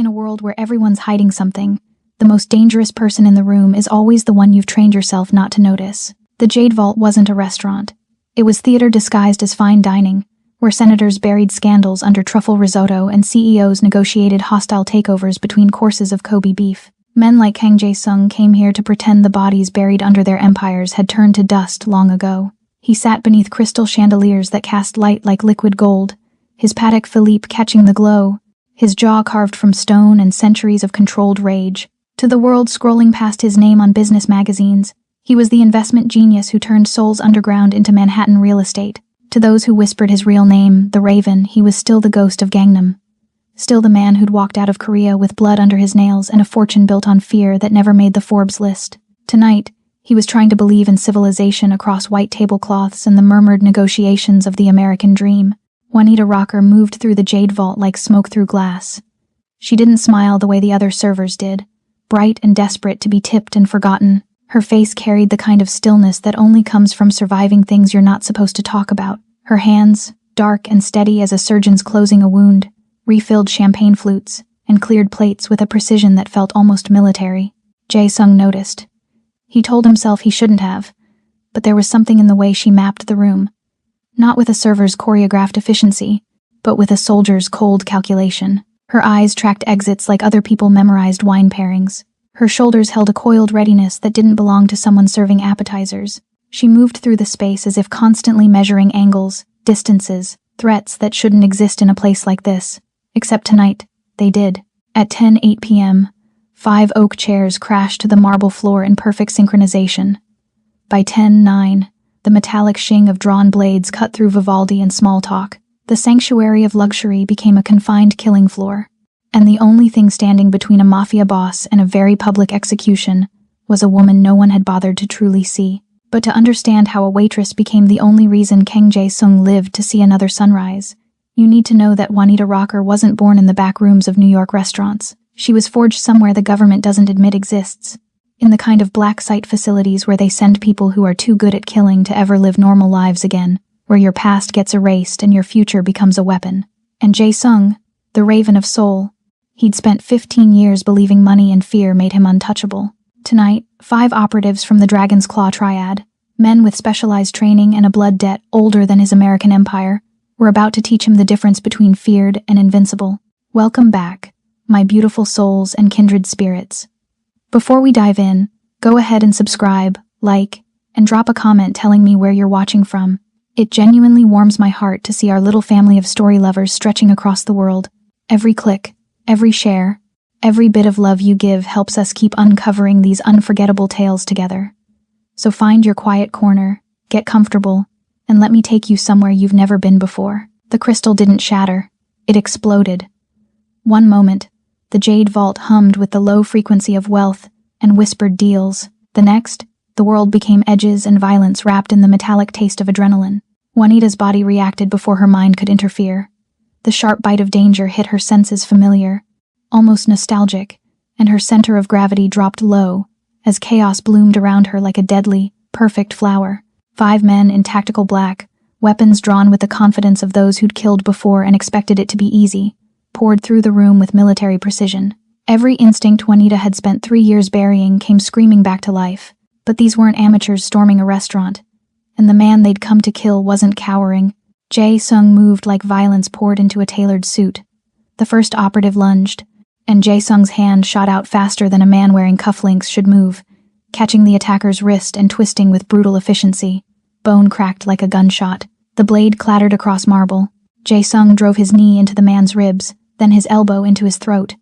In a world where everyone's hiding something, the most dangerous person in the room is always the one you've trained yourself not to notice. The Jade Vault wasn't a restaurant. It was theater disguised as fine dining, where senators buried scandals under truffle risotto and CEOs negotiated hostile takeovers between courses of Kobe beef. Men like Kang Jae-sung came here to pretend the bodies buried under their empires had turned to dust long ago. He sat beneath crystal chandeliers that cast light like liquid gold, his Patek Philippe catching the glow, his jaw carved from stone and centuries of controlled rage. To the world scrolling past his name on business magazines, he was the investment genius who turned Seoul's underground into Manhattan real estate. To those who whispered his real name, the Raven, he was still the ghost of Gangnam. Still the man who'd walked out of Korea with blood under his nails and a fortune built on fear that never made the Forbes list. Tonight, he was trying to believe in civilization across white tablecloths and the murmured negotiations of the American dream. Juanita Rocker moved through the Jade Vault like smoke through glass. She didn't smile the way the other servers did, bright and desperate to be tipped and forgotten. Her face carried the kind of stillness that only comes from surviving things you're not supposed to talk about. Her hands, dark and steady as a surgeon's closing a wound, refilled champagne flutes and cleared plates with a precision that felt almost military. Jae-sung noticed. He told himself he shouldn't have, but there was something in the way she mapped the room. Not with a server's choreographed efficiency, but with a soldier's cold calculation. Her eyes tracked exits like other people memorized wine pairings. Her shoulders held a coiled readiness that didn't belong to someone serving appetizers. She moved through the space as if constantly measuring angles, distances, threats that shouldn't exist in a place like this. Except tonight, they did. At 10:08 p.m., 5 oak chairs crashed to the marble floor in perfect synchronization. By 10:09, the metallic shing of drawn blades cut through Vivaldi and small talk. The sanctuary of luxury became a confined killing floor, and the only thing standing between a mafia boss and a very public execution was a woman no one had bothered to truly see. But to understand how a waitress became the only reason Kang Jae-sung lived to see another sunrise, you need to know that Juanita Rocker wasn't born in the back rooms of New York restaurants. She was forged somewhere the government doesn't admit exists, in the kind of black site facilities where they send people who are too good at killing to ever live normal lives again, where your past gets erased and your future becomes a weapon. And Jae-sung, the Raven of Seoul, he'd spent 15 years believing money and fear made him untouchable. Tonight, 5 operatives from the Dragon's Claw Triad, men with specialized training and a blood debt older than his American empire, were about to teach him the difference between feared and invincible. Welcome back, my beautiful souls and kindred spirits. Before we dive in, go ahead and subscribe, like, and drop a comment telling me where you're watching from. It genuinely warms my heart to see our little family of story lovers stretching across the world. Every click, every share, every bit of love you give helps us keep uncovering these unforgettable tales together. So find your quiet corner, get comfortable, and let me take you somewhere you've never been before. The crystal didn't shatter. It exploded. One moment, the Jade Vault hummed with the low frequency of wealth and whispered deals. The next, the world became edges and violence wrapped in the metallic taste of adrenaline. Juanita's body reacted before her mind could interfere. The sharp bite of danger hit her senses familiar, almost nostalgic, and her center of gravity dropped low as chaos bloomed around her like a deadly, perfect flower. 5 men in tactical black, weapons drawn with the confidence of those who'd killed before and expected it to be easy, poured through the room with military precision. Every instinct Juanita had spent 3 years burying came screaming back to life. But these weren't amateurs storming a restaurant, and the man they'd come to kill wasn't cowering. Jae-sung moved like violence poured into a tailored suit. The first operative lunged, and Jae-sung's hand shot out faster than a man wearing cufflinks should move, catching the attacker's wrist and twisting with brutal efficiency. Bone cracked like a gunshot. The blade clattered across marble. Jae-sung drove his knee into the man's ribs, then his elbow into his throat.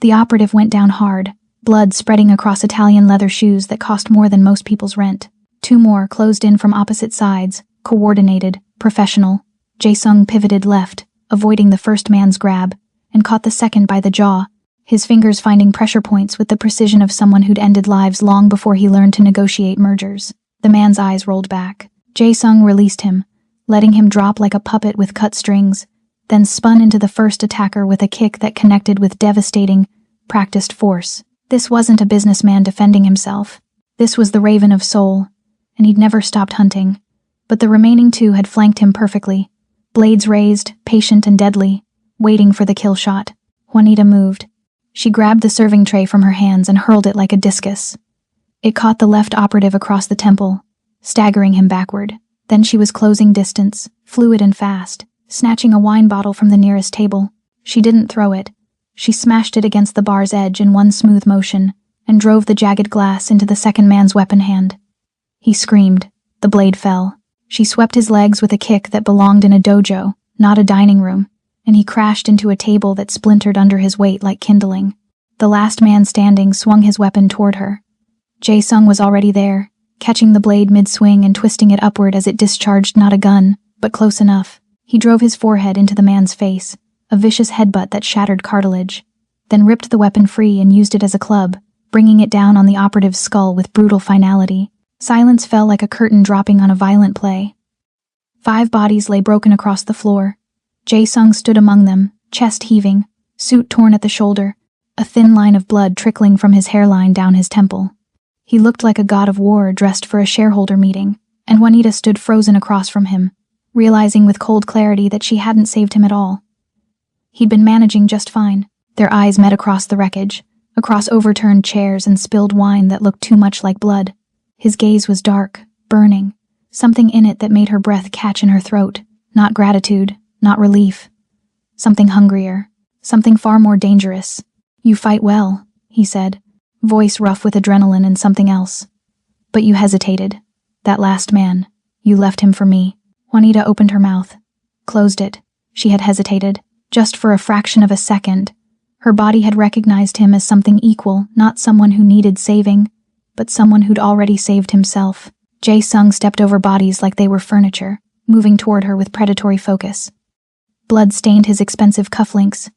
The operative went down hard, blood spreading across Italian leather shoes that cost more than most people's rent. 2 more closed in from opposite sides, coordinated, professional. Jae-sung pivoted left, avoiding the first man's grab, and caught the second by the jaw, his fingers finding pressure points with the precision of someone who'd ended lives long before he learned to negotiate mergers. The man's eyes rolled back. Jae-sung released him, letting him drop like a puppet with cut strings, then spun into the first attacker with a kick that connected with devastating, practiced force. This wasn't a businessman defending himself. This was the Raven of Seoul, and he'd never stopped hunting. But the remaining 2 had flanked him perfectly, blades raised, patient and deadly, waiting for the kill shot. Juanita moved, She grabbed the serving tray from her hands and hurled it like a discus. It caught the left operative across the temple, staggering him backward. Then she was closing distance, fluid and fast, snatching a wine bottle from the nearest table. She didn't throw it. She smashed it against the bar's edge in one smooth motion and drove the jagged glass into the second man's weapon hand. He screamed. The blade fell. She swept his legs with a kick that belonged in a dojo, not a dining room, and he crashed into a table that splintered under his weight like kindling. The last man standing swung his weapon toward her. Jae-sung was already there, catching the blade mid-swing and twisting it upward as it discharged not a gun, but close enough. He drove his forehead into the man's face, a vicious headbutt that shattered cartilage, then ripped the weapon free and used it as a club, bringing it down on the operative's skull with brutal finality. Silence fell like a curtain dropping on a violent play. 5 bodies lay broken across the floor. Jae-sung stood among them, chest heaving, suit torn at the shoulder, a thin line of blood trickling from his hairline down his temple. He looked like a god of war dressed for a shareholder meeting, and Juanita stood frozen across from him, realizing with cold clarity that she hadn't saved him at all. He'd been managing just fine. Their eyes met across the wreckage, across overturned chairs and spilled wine that looked too much like blood. His gaze was dark, burning, something in it that made her breath catch in her throat. Not gratitude, not relief. Something hungrier, something far more dangerous. "You fight well," he said, voice rough with adrenaline and something else. "But you hesitated. That last man, you left him for me." Juanita opened her mouth, closed it. She had hesitated, just for a fraction of a second. Her body had recognized him as something equal, not someone who needed saving, but someone who'd already saved himself. Jae-sung stepped over bodies like they were furniture, moving toward her with predatory focus. Blood stained his expensive cufflinks.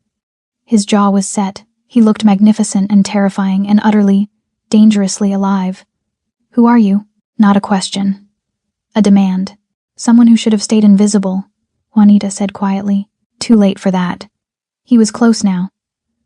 His jaw was set. He looked magnificent and terrifying and utterly, dangerously alive. "Who are you?" Not a question. A demand. "Someone who should have stayed invisible," Juanita said quietly. Too late for that. He was close now.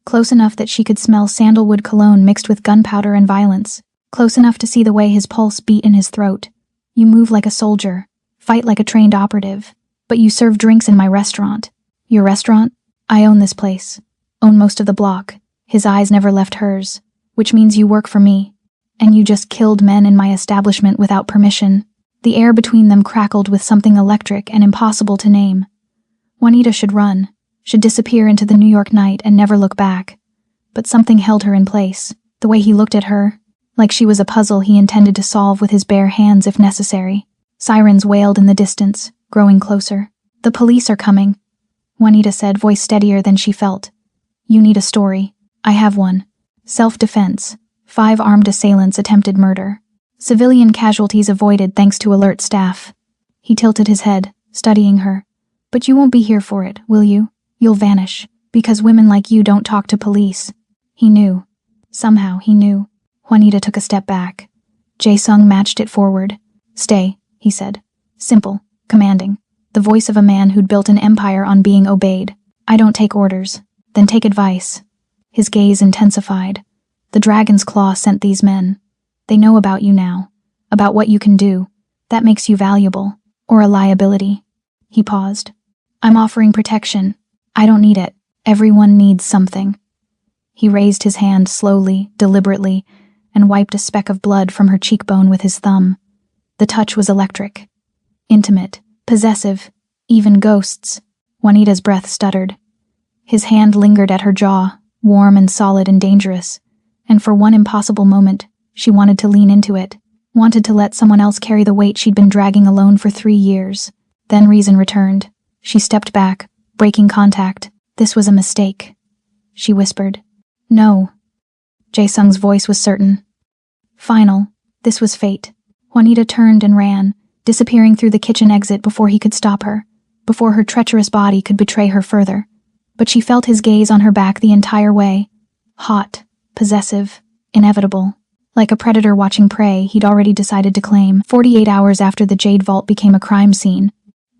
Close enough that she could smell sandalwood cologne mixed with gunpowder and violence. Close enough to see the way his pulse beat in his throat. "You move like a soldier, fight like a trained operative, but you serve drinks in my restaurant." "Your restaurant? I own this place. Own most of the block." His eyes never left hers. "Which means you work for me. And you just killed men in my establishment without permission." The air between them crackled with something electric and impossible to name. Juanita should run, should disappear into the New York night and never look back. But something held her in place, the way he looked at her, like she was a puzzle he intended to solve with his bare hands if necessary. Sirens wailed in the distance, growing closer. "The police are coming," Juanita said, voice steadier than she felt. "You need a story. I have one. Self-defense. 5 armed assailants attempted murder. Civilian casualties avoided thanks to alert staff." He tilted his head, studying her. "But you won't be here for it, will you? You'll vanish, because women like you don't talk to police." He knew. Somehow he knew. Juanita took a step back. Jae-sung matched it forward. "Stay," he said. Simple, commanding. The voice of a man who'd built an empire on being obeyed. "I don't take orders. Then take advice." His gaze intensified. "The dragon's claw sent these men. They know about you now, about what you can do. That makes you valuable, or a liability." He paused. "I'm offering protection. I don't need it. Everyone needs something." He raised his hand slowly, deliberately, and wiped a speck of blood from her cheekbone with his thumb. The touch was electric. Intimate, possessive, even ghosts. Juanita's breath stuttered. His hand lingered at her jaw, warm and solid and dangerous, and for one impossible moment, she wanted to lean into it, wanted to let someone else carry the weight she'd been dragging alone for 3 years. Then reason returned. She stepped back, breaking contact. "This was a mistake," she whispered. "No." Jae-sung's voice was certain. Final. This was fate. Juanita turned and ran, disappearing through the kitchen exit before he could stop her, before her treacherous body could betray her further. But she felt his gaze on her back the entire way. Hot, possessive, inevitable. Like a predator watching prey he'd already decided to claim. 48 hours after the Jade Vault became a crime scene,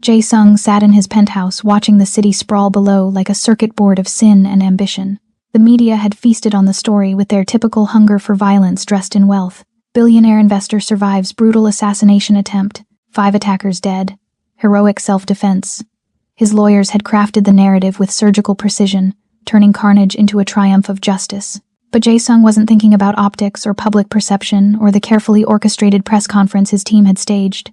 Jae-sung sat in his penthouse watching the city sprawl below like a circuit board of sin and ambition. The media had feasted on the story with their typical hunger for violence dressed in wealth. Billionaire investor survives brutal assassination attempt. 5 attackers dead. Heroic self-defense. His lawyers had crafted the narrative with surgical precision, turning carnage into a triumph of justice. But Jae-sung wasn't thinking about optics or public perception or the carefully orchestrated press conference his team had staged.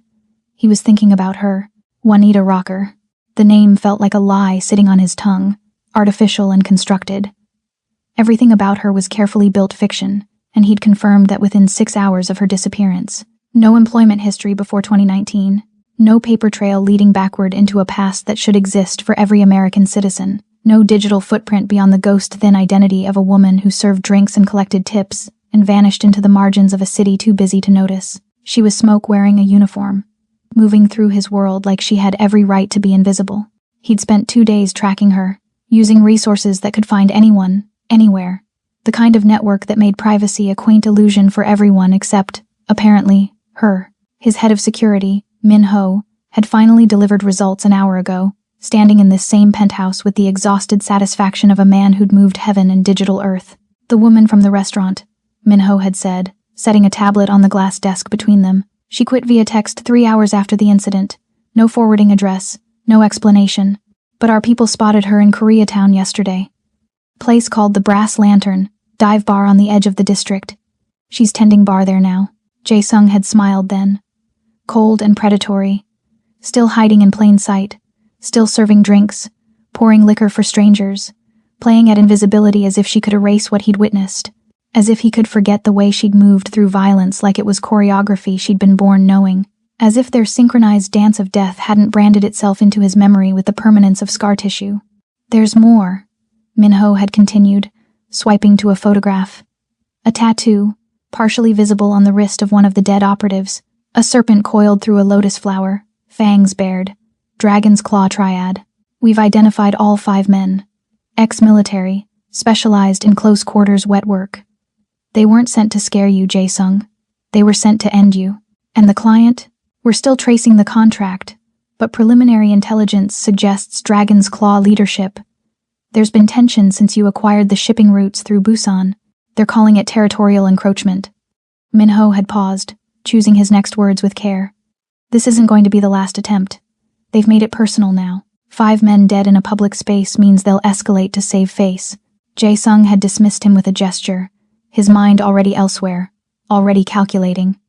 He was thinking about her, Juanita Rocker. The name felt like a lie sitting on his tongue, artificial and constructed. Everything about her was carefully built fiction, and he'd confirmed that within 6 hours of her disappearance. No employment history before 2019, no paper trail leading backward into a past that should exist for every American citizen, no digital footprint beyond the ghost-thin identity of a woman who served drinks and collected tips and vanished into the margins of a city too busy to notice. She was Smoke wearing a uniform, moving through his world like she had every right to be invisible. He'd spent 2 days tracking her, using resources that could find anyone, anywhere. The kind of network that made privacy a quaint illusion for everyone except, apparently, her. His head of security, Min Ho, had finally delivered results an hour ago, standing in this same penthouse with the exhausted satisfaction of a man who'd moved heaven and digital earth. The woman from the restaurant, Min Ho had said, setting a tablet on the glass desk between them. She quit via text 3 hours after the incident. No forwarding address, no explanation. But our people spotted her in Koreatown yesterday. Place called the Brass Lantern, dive bar on the edge of the district. She's tending bar there now. Jae-sung had smiled then. Cold and predatory. Still hiding in plain sight. Still serving drinks. Pouring liquor for strangers. Playing at invisibility as if she could erase what he'd witnessed. As if he could forget the way she'd moved through violence like it was choreography she'd been born knowing. As if their synchronized dance of death hadn't branded itself into his memory with the permanence of scar tissue. There's more, Min Ho had continued, swiping to a photograph. A tattoo, partially visible on the wrist of one of the dead operatives. A serpent coiled through a lotus flower, fangs bared. Dragon's claw triad. We've identified all 5 men. Ex-military, specialized in close quarters wet work. They weren't sent to scare you, Jae-sung. They were sent to end you. And the client? We're still tracing the contract, but preliminary intelligence suggests Dragon's Claw leadership. There's been tension since you acquired the shipping routes through Busan. They're calling it territorial encroachment. Min Ho had paused, choosing his next words with care. This isn't going to be the last attempt. They've made it personal now. 5 men dead in a public space means they'll escalate to save face. Jae-sung had dismissed him with a gesture, his mind already elsewhere, already calculating.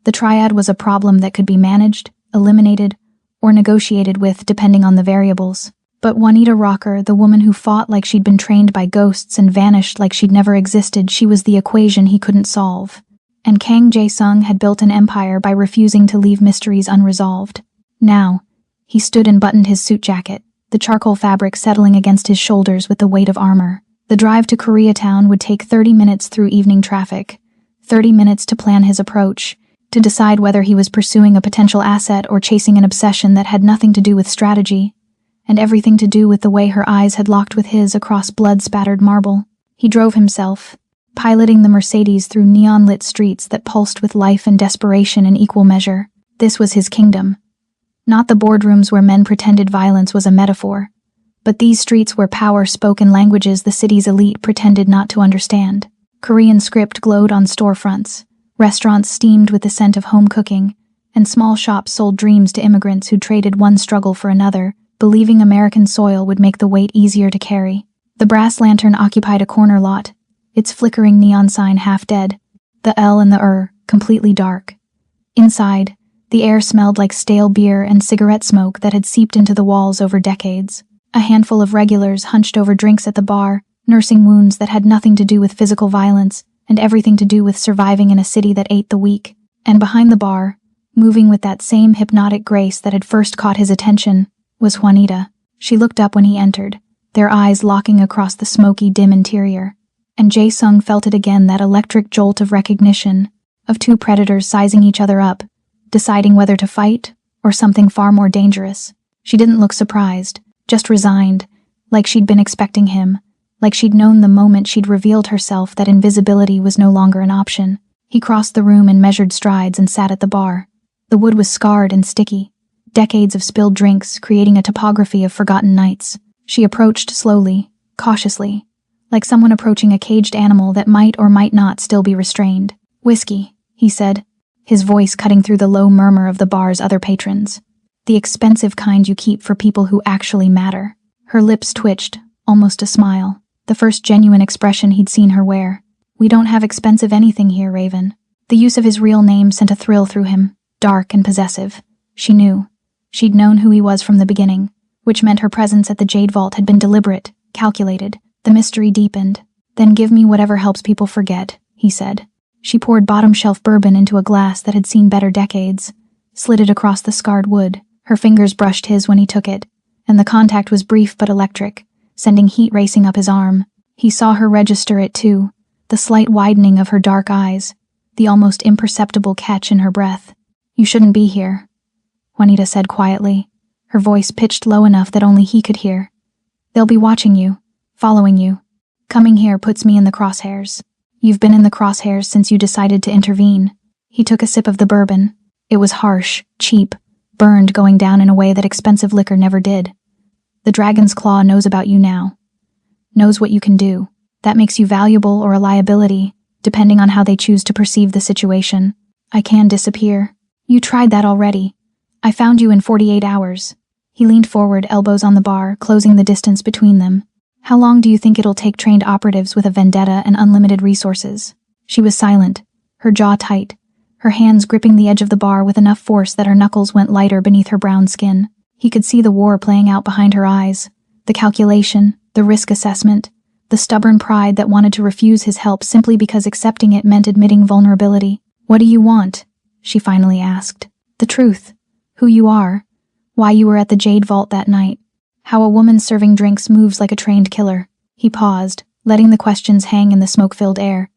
The triad was a problem that could be managed, eliminated, or negotiated with depending on the variables. But Juanita Rocker, the woman who fought like she'd been trained by ghosts and vanished like she'd never existed, she was the equation he couldn't solve. And Kang Jae-sung had built an empire by refusing to leave mysteries unresolved. Now, he stood and buttoned his suit jacket, the charcoal fabric settling against his shoulders with the weight of armor. The drive to Koreatown would take 30 minutes through evening traffic, 30 minutes to plan his approach, to decide whether he was pursuing a potential asset or chasing an obsession that had nothing to do with strategy, and everything to do with the way her eyes had locked with his across blood-spattered marble. He drove himself, piloting the Mercedes through neon-lit streets that pulsed with life and desperation in equal measure. This was his kingdom. Not the boardrooms where men pretended violence was a metaphor, but these streets where power spoke in languages the city's elite pretended not to understand. Korean script glowed on storefronts, restaurants steamed with the scent of home cooking, and small shops sold dreams to immigrants who traded one struggle for another, believing American soil would make the weight easier to carry. The Brass Lantern occupied a corner lot, its flickering neon sign half dead, the L and the completely dark. Inside, the air smelled like stale beer and cigarette smoke that had seeped into the walls over decades. A handful of regulars hunched over drinks at the bar, nursing wounds that had nothing to do with physical violence and everything to do with surviving in a city that ate the weak. And behind the bar, moving with that same hypnotic grace that had first caught his attention, was Juanita. She looked up when he entered, their eyes locking across the smoky, dim interior. And Jae-sung felt it again, that electric jolt of recognition, of 2 predators sizing each other up, deciding whether to fight or something far more dangerous. She didn't look surprised, just resigned, like she'd been expecting him, like she'd known the moment she'd revealed herself that invisibility was no longer an option. He crossed the room in measured strides and sat at the bar. The wood was scarred and sticky, decades of spilled drinks creating a topography of forgotten nights. She approached slowly, cautiously, like someone approaching a caged animal that might or might not still be restrained. "Whiskey," he said, his voice cutting through the low murmur of the bar's other patrons. "The expensive kind you keep for people who actually matter." Her lips twitched, almost a smile, the first genuine expression he'd seen her wear. "We don't have expensive anything here, Raven." The use of his real name sent a thrill through him, dark and possessive. She knew. She'd known who he was from the beginning, which meant her presence at the Jade Vault had been deliberate, calculated. The mystery deepened. "Then give me whatever helps people forget," he said. She poured bottom-shelf bourbon into a glass that had seen better decades, slid it across the scarred wood. Her fingers brushed his when he took it, and the contact was brief but electric, sending heat racing up his arm. He saw her register it too, the slight widening of her dark eyes, the almost imperceptible catch in her breath. "You shouldn't be here," Juanita said quietly, her voice pitched low enough that only he could hear. "They'll be watching you, following you. Coming here puts me in the crosshairs. You've been in the crosshairs since you decided to intervene." He took a sip of the bourbon. It was harsh, cheap, burned, going down in a way that expensive liquor never did. "The Dragon's Claw knows about you now. Knows what you can do. That makes you valuable or a liability, depending on how they choose to perceive the situation. I can disappear. You tried that already. I found you in 48 hours. He leaned forward, elbows on the bar, closing the distance between them. "How long do you think it'll take trained operatives with a vendetta and unlimited resources?" She was silent, her jaw tight, her hands gripping the edge of the bar with enough force that her knuckles went lighter beneath her brown skin. He could see the war playing out behind her eyes, the calculation, the risk assessment, the stubborn pride that wanted to refuse his help simply because accepting it meant admitting vulnerability. "What do you want?" she finally asked. "The truth. Who you are. Why you were at the Jade Vault that night. How a woman serving drinks moves like a trained killer." He paused, letting the questions hang in the smoke-filled air.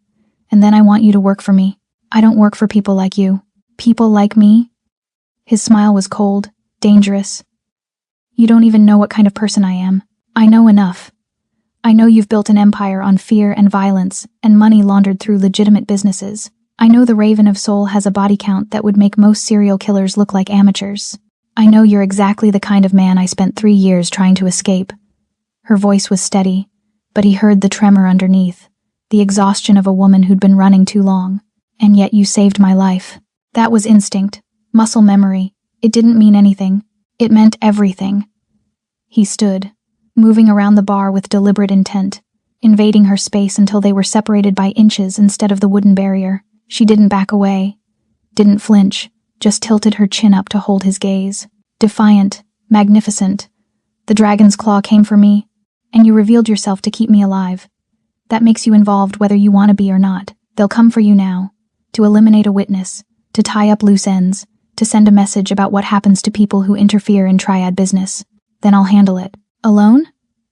"And then I want you to work for me. I don't work for people like you." "People like me?" His smile was cold, dangerous. "You don't even know what kind of person I am. I know enough. I know you've built an empire on fear and violence, and money laundered through legitimate businesses. I know the Raven of Soul has a body count that would make most serial killers look like amateurs. I know you're exactly the kind of man I spent 3 years trying to escape." Her voice was steady, but he heard the tremor underneath, the exhaustion of a woman who'd been running too long. "And yet you saved my life." That was instinct, muscle memory. It didn't mean anything. It meant everything. He stood, moving around the bar with deliberate intent, invading her space until they were separated by inches instead of the wooden barrier. She didn't back away, didn't flinch, just tilted her chin up to hold his gaze. Defiant, magnificent. "The Dragon's Claw came for me, and you revealed yourself to keep me alive. That makes you involved whether you want to be or not. They'll come for you now, to eliminate a witness, to tie up loose ends, to send a message about what happens to people who interfere in triad business. Then I'll handle it. Alone?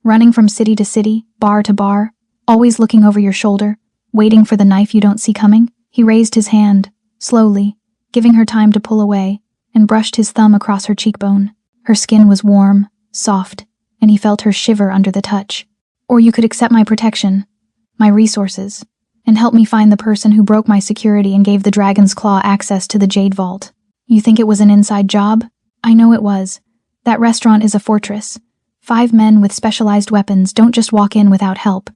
Running from city to city, bar to bar, always looking over your shoulder, waiting for the knife you don't see coming?" He raised his hand, slowly, giving her time to pull away, and brushed his thumb across her cheekbone. Her skin was warm, soft, and he felt her shiver under the touch. "Or you could accept my protection, my resources, and help me find the person who broke my security and gave the Dragon's Claw access to the Jade Vault. You think it was an inside job? I know it was. That restaurant is a fortress. 5 men with specialized weapons don't just walk in without help."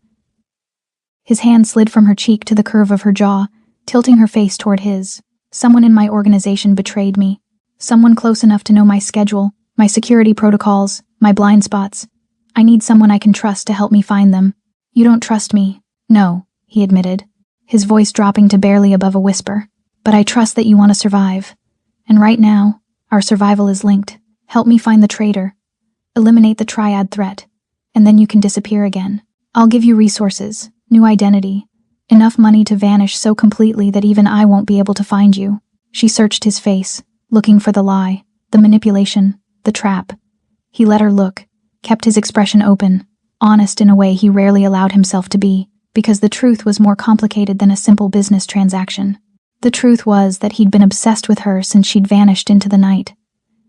His hand slid from her cheek to the curve of her jaw, tilting her face toward his. "Someone in my organization betrayed me. Someone close enough to know my schedule, my security protocols, my blind spots. I need someone I can trust to help me find them." "You don't trust me." "No," he admitted, his voice dropping to barely above a whisper. "But I trust that you want to survive. And right now, our survival is linked. Help me find the traitor. Eliminate the triad threat. And then you can disappear again. I'll give you resources, new identity, enough money to vanish so completely that even I won't be able to find you." She searched his face, looking for the lie, the manipulation, the trap. He let her look, kept his expression open, honest in a way he rarely allowed himself to be, because the truth was more complicated than a simple business transaction. The truth was that he'd been obsessed with her since she'd vanished into the night,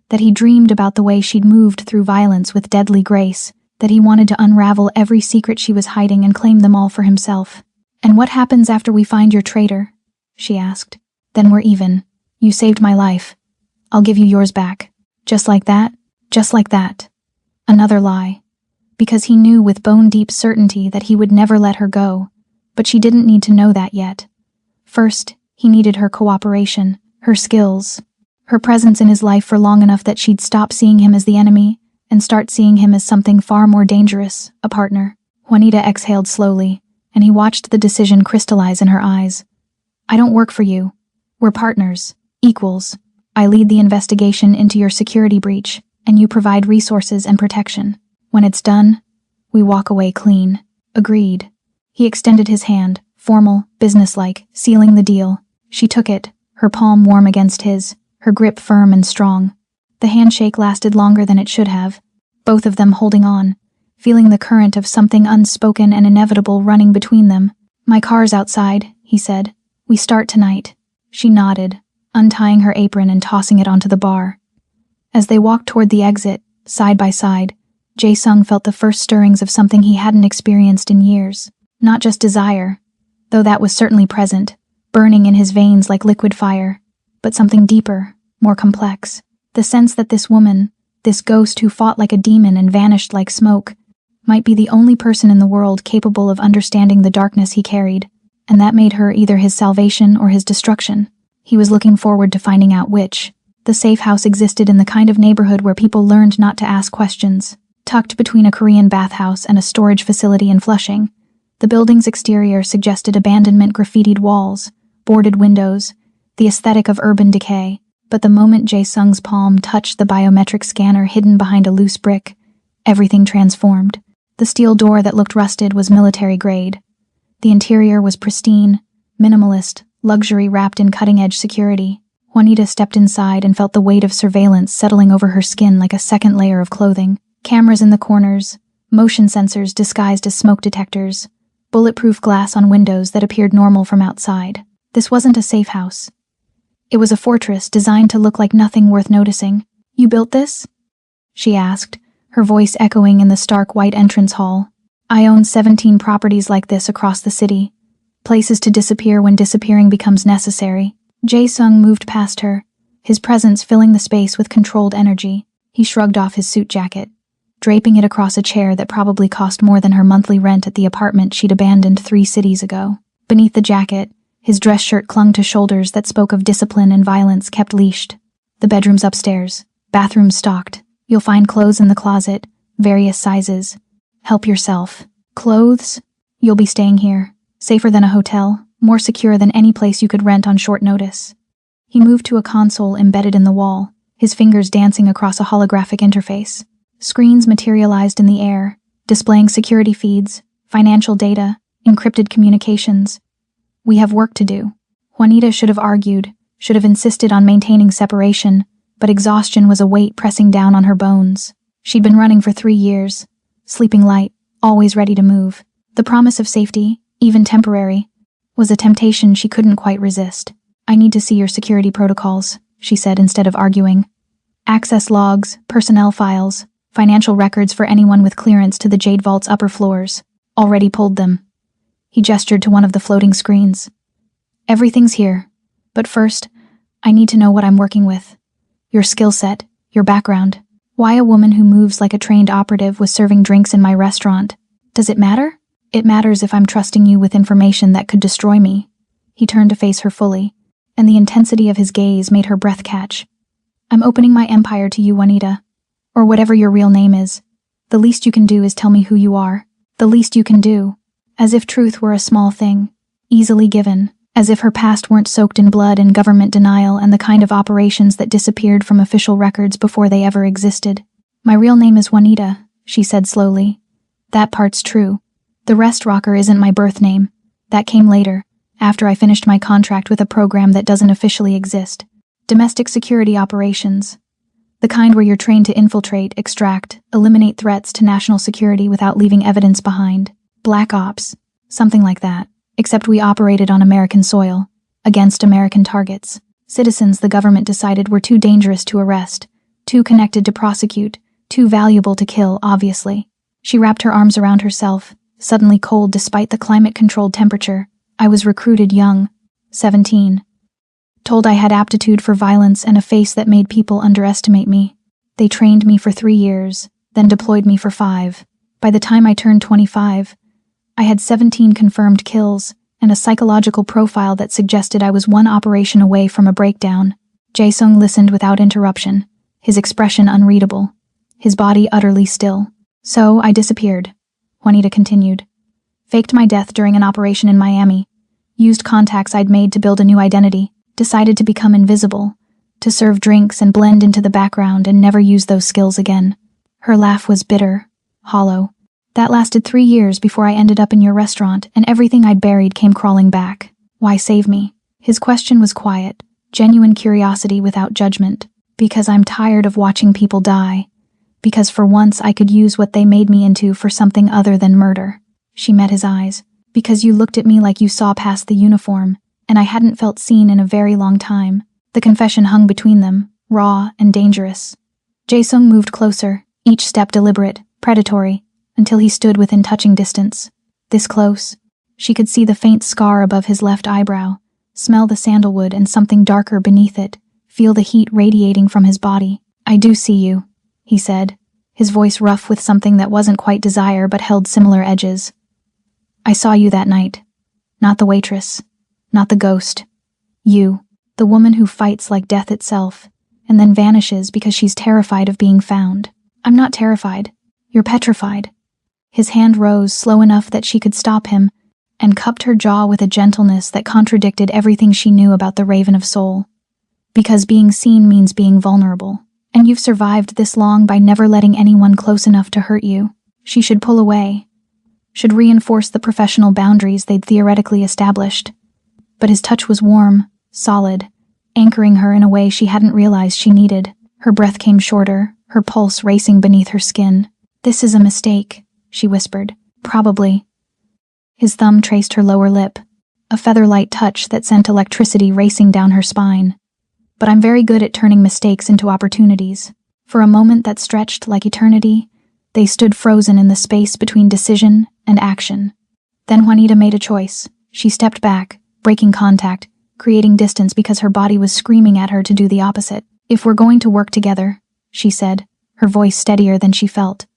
that he dreamed about the way she'd moved through violence with deadly grace, that he wanted to unravel every secret she was hiding and claim them all for himself. "And what happens after we find your traitor?" she asked. "Then we're even. You saved my life. I'll give you yours back." Just like that? Just like that. Another lie. Because he knew with bone-deep certainty that he would never let her go, but she didn't need to know that yet. First, he needed her cooperation, her skills, her presence in his life for long enough that she'd stop seeing him as the enemy and start seeing him as something far more dangerous, a partner. Juanita exhaled slowly, and he watched the decision crystallize in her eyes. I don't work for you. We're partners, equals. I lead the investigation into your security breach, and you provide resources and protection. When it's done, we walk away clean. Agreed. He extended his hand, formal, businesslike, sealing the deal. She took it, her palm warm against his, her grip firm and strong. The handshake lasted longer than it should have, both of them holding on, feeling the current of something unspoken and inevitable running between them. My car's outside, he said. We start tonight. She nodded, untying her apron and tossing it onto the bar. As they walked toward the exit, side by side, Jae-sung felt the first stirrings of something he hadn't experienced in years. Not just desire, though that was certainly present, burning in his veins like liquid fire, but something deeper, more complex. The sense that this woman, this ghost who fought like a demon and vanished like smoke, might be the only person in the world capable of understanding the darkness he carried, and that made her either his salvation or his destruction. He was looking forward to finding out which. The safe house existed in the kind of neighborhood where people learned not to ask questions. Tucked between a Korean bathhouse and a storage facility in Flushing, the building's exterior suggested abandonment, graffitied walls, boarded windows, the aesthetic of urban decay. But the moment Jae-sung's palm touched the biometric scanner hidden behind a loose brick, everything transformed. The steel door that looked rusted was military grade. The interior was pristine, minimalist, luxury wrapped in cutting-edge security. Juanita stepped inside and felt the weight of surveillance settling over her skin like a second layer of clothing. Cameras in the corners, motion sensors disguised as smoke detectors, bulletproof glass on windows that appeared normal from outside. This wasn't a safe house. It was a fortress designed to look like nothing worth noticing. You built this? She asked, her voice echoing in the stark white entrance hall. I own 17 properties like this across the city. Places to disappear when disappearing becomes necessary. Jae-sung moved past her, his presence filling the space with controlled energy. He shrugged off his suit jacket, draping it across a chair that probably cost more than her monthly rent at the apartment she'd abandoned 3 cities ago. Beneath the jacket, his dress shirt clung to shoulders that spoke of discipline and violence kept leashed. The bedroom's upstairs, bathrooms stocked. You'll find clothes in the closet, various sizes. Help yourself. Clothes? You'll be staying here. Safer than a hotel, more secure than any place you could rent on short notice. He moved to a console embedded in the wall, his fingers dancing across a holographic interface. Screens materialized in the air, displaying security feeds, financial data, encrypted communications. We have work to do. Juanita should have argued, should have insisted on maintaining separation, but exhaustion was a weight pressing down on her bones. She'd been running for 3 years, sleeping light, always ready to move. The promise of safety, even temporary, was a temptation she couldn't quite resist. I need to see your security protocols, she said instead of arguing. Access logs, personnel files, financial records for anyone with clearance to the Jade Vault's upper floors. Already pulled them. He gestured to one of the floating screens. Everything's here. But first, I need to know what I'm working with. Your skill set, your background. Why a woman who moves like a trained operative was serving drinks in my restaurant. Does it matter? It matters if I'm trusting you with information that could destroy me. He turned to face her fully, and the intensity of his gaze made her breath catch. I'm opening my empire to you, Juanita. Or whatever your real name is. The least you can do is tell me who you are. The least you can do. As if truth were a small thing, easily given, as if her past weren't soaked in blood and government denial and the kind of operations that disappeared from official records before they ever existed. My real name is Juanita, she said slowly. That part's true. The rest, Rocker, isn't my birth name. That came later, after I finished my contract with a program that doesn't officially exist. Domestic security operations. The kind where you're trained to infiltrate, extract, eliminate threats to national security without leaving evidence behind. Black Ops, something like that, except we operated on American soil, against American targets. Citizens the government decided were too dangerous to arrest, too connected to prosecute, too valuable to kill, obviously. She wrapped her arms around herself, suddenly cold despite the climate-controlled temperature. I was recruited young, 17. Told I had aptitude for violence and a face that made people underestimate me. They trained me for 3 years, then deployed me for 5. By the time I turned 25, I had 17 confirmed kills and a psychological profile that suggested I was one operation away from a breakdown. Jae-sung listened without interruption, his expression unreadable. his body utterly still. So I disappeared, Juanita continued. Faked my death during an operation in Miami. Used contacts I'd made to build a new identity. Decided to become invisible. To serve drinks and blend into the background and never use those skills again. Her laugh was bitter, hollow. That lasted 3 years before I ended up in your restaurant and everything I'd buried came crawling back. Why save me? His question was quiet, genuine curiosity without judgment. Because I'm tired of watching people die. Because for once I could use what they made me into for something other than murder. She met his eyes. Because you looked at me like you saw past the uniform, and I hadn't felt seen in a very long time. The confession hung between them, raw and dangerous. Jae-sung moved closer, each step deliberate, predatory, until he stood within touching distance. This close, she could see the faint scar above his left eyebrow, smell the sandalwood and something darker beneath it, feel the heat radiating from his body. I do see you, he said, his voice rough with something that wasn't quite desire but held similar edges. I saw you that night. Not the waitress. Not the ghost. You, the woman who fights like death itself, and then vanishes because she's terrified of being found. I'm not terrified. You're petrified. His hand rose slow enough that she could stop him, and cupped her jaw with a gentleness that contradicted everything she knew about the Raven of Soul. Because being seen means being vulnerable, and you've survived this long by never letting anyone close enough to hurt you. She should pull away. Should reinforce the professional boundaries they'd theoretically established. But his touch was warm, solid, anchoring her in a way she hadn't realized she needed. Her breath came shorter, her pulse racing beneath her skin. This is a mistake, she whispered. Probably. His thumb traced her lower lip, a feather-light touch that sent electricity racing down her spine. But I'm very good at turning mistakes into opportunities. For a moment that stretched like eternity, they stood frozen in the space between decision and action. Then Juanita made a choice. She stepped back, breaking contact, creating distance because her body was screaming at her to do the opposite. If we're going to work together, she said, her voice steadier than she felt.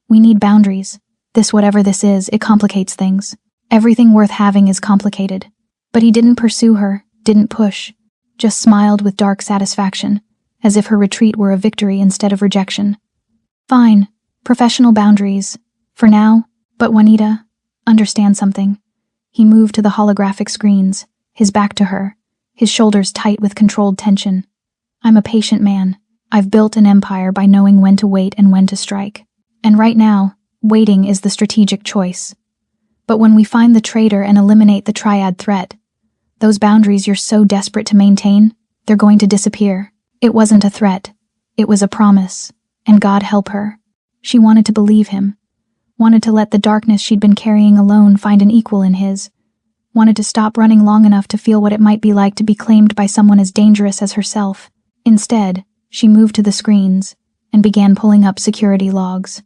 We need boundaries. This whatever this is, it complicates things. Everything worth having is complicated. But he didn't pursue her, didn't push. Just smiled with dark satisfaction, as if her retreat were a victory instead of rejection. Fine, professional boundaries. For now, but Juanita, understand something. He moved to the holographic screens, his back to her, his shoulders tight with controlled tension. I'm a patient man. I've built an empire by knowing when to wait and when to strike. And right now, waiting is the strategic choice. But when we find the traitor and eliminate the triad threat, those boundaries you're so desperate to maintain, they're going to disappear. It wasn't a threat. It was a promise. And God help her. She wanted to believe him. Wanted to let the darkness she'd been carrying alone find an equal in his. Wanted to stop running long enough to feel what it might be like to be claimed by someone as dangerous as herself. Instead, she moved to the screens and began pulling up security logs.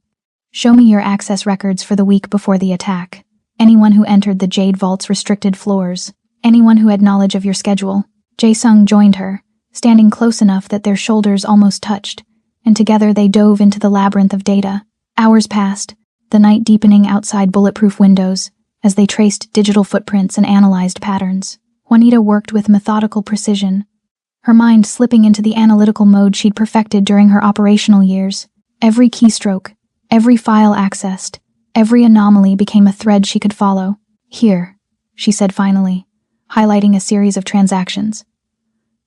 Show me your access records for the week before the attack. Anyone who entered the Jade Vault's restricted floors. Anyone who had knowledge of your schedule. Jae-sung joined her, standing close enough that their shoulders almost touched, and together they dove into the labyrinth of data. Hours passed, the night deepening outside bulletproof windows, as they traced digital footprints and analyzed patterns. Juanita worked with methodical precision, her mind slipping into the analytical mode she'd perfected during her operational years. Every keystroke, every file accessed, every anomaly became a thread she could follow. Here, she said finally, highlighting a series of transactions.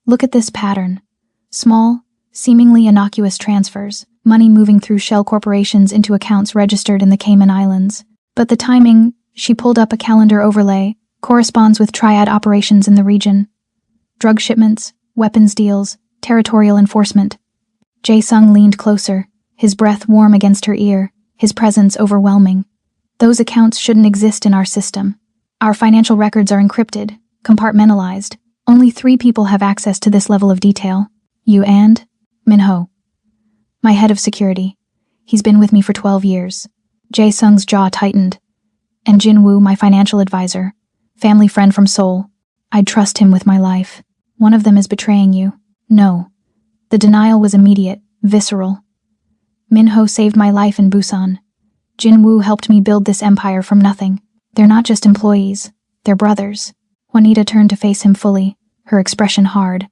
Look at this pattern. Small, seemingly innocuous transfers, money moving through shell corporations into accounts registered in the Cayman Islands. But the timing, she pulled up a calendar overlay, corresponds with triad operations in the region. Drug shipments, weapons deals, territorial enforcement. Jae-sung leaned closer, his breath warm against her ear, his presence overwhelming. Those accounts shouldn't exist in our system. Our financial records are encrypted, compartmentalized. Only 3 people have access to this level of detail. You and Min-ho. My head of security. He's been with me for 12 years. Jae-sung's jaw tightened. And Jin-woo, my financial advisor. Family friend from Seoul. I'd trust him with my life. One of them is betraying you. No. The denial was immediate, visceral. Min-ho saved my life in Busan. Jin-woo helped me build this empire from nothing. They're not just employees. They're brothers. Juanita turned to face him fully, her expression hard.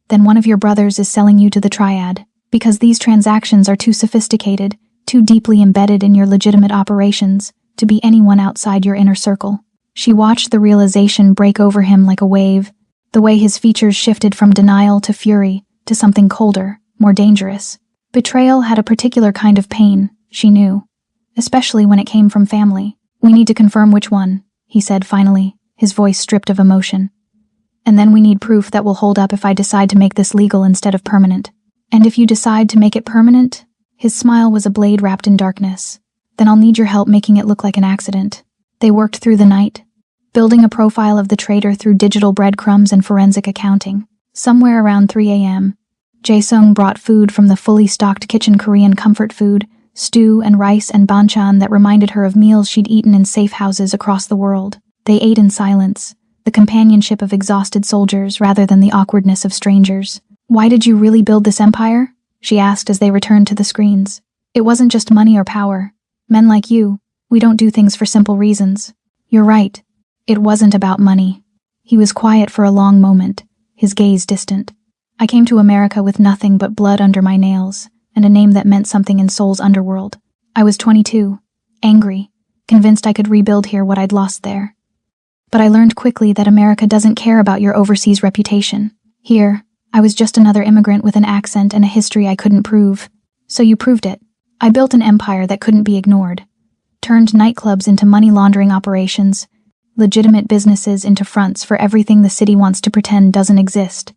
Then one of your brothers is selling you to the triad. Because these transactions are too sophisticated, too deeply embedded in your legitimate operations, to be anyone outside your inner circle. She watched the realization break over him like a wave, the way his features shifted from denial to fury, to something colder, more dangerous. Betrayal had a particular kind of pain, she knew, especially when it came from family. "We need to confirm which one," he said finally, his voice stripped of emotion. "And then we need proof that will hold up if I decide to make this legal instead of permanent." "And if you decide to make it permanent?" His smile was a blade wrapped in darkness. "Then I'll need your help making it look like an accident." They worked through the night, building a profile of the traitor through digital breadcrumbs and forensic accounting. Somewhere around 3 a.m., Jae-sung brought food from the fully stocked kitchen, Korean comfort food, stew and rice and banchan that reminded her of meals she'd eaten in safe houses across the world. They ate in silence, the companionship of exhausted soldiers rather than the awkwardness of strangers. "Why did you really build this empire?" she asked as they returned to the screens. "It wasn't just money or power. Men like you, we don't do things for simple reasons." "You're right. It wasn't about money." He was quiet for a long moment, his gaze distant. "I came to America with nothing but blood under my nails, and a name that meant something in Seoul's underworld. I was 22, angry, convinced I could rebuild here what I'd lost there. But I learned quickly that America doesn't care about your overseas reputation. Here, I was just another immigrant with an accent and a history I couldn't prove. So you proved it. I built an empire that couldn't be ignored. Turned nightclubs into money laundering operations, legitimate businesses into fronts for everything the city wants to pretend doesn't exist.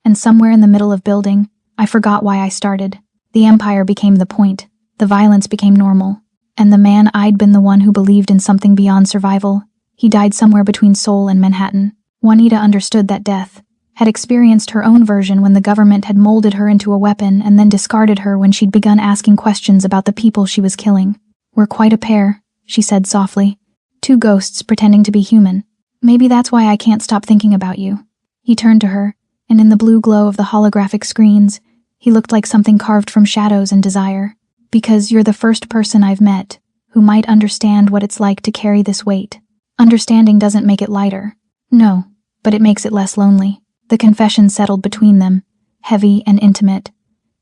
And somewhere in the middle of building, I forgot why I started. The empire became the point, the violence became normal, and the man I'd been the one who believed in something beyond survival. He died somewhere between Seoul and Manhattan. Juanita understood that death, had experienced her own version when the government had molded her into a weapon and then discarded her when she'd begun asking questions about the people she was killing. "We're quite a pair," she said softly. "Two ghosts pretending to be human. Maybe that's why I can't stop thinking about you." He turned to her, and in the blue glow of the holographic screens, he looked like something carved from shadows and desire. "Because you're the first person I've met who might understand what it's like to carry this weight. Understanding doesn't make it lighter. No, but it makes it less lonely." The confession settled between them, heavy and intimate,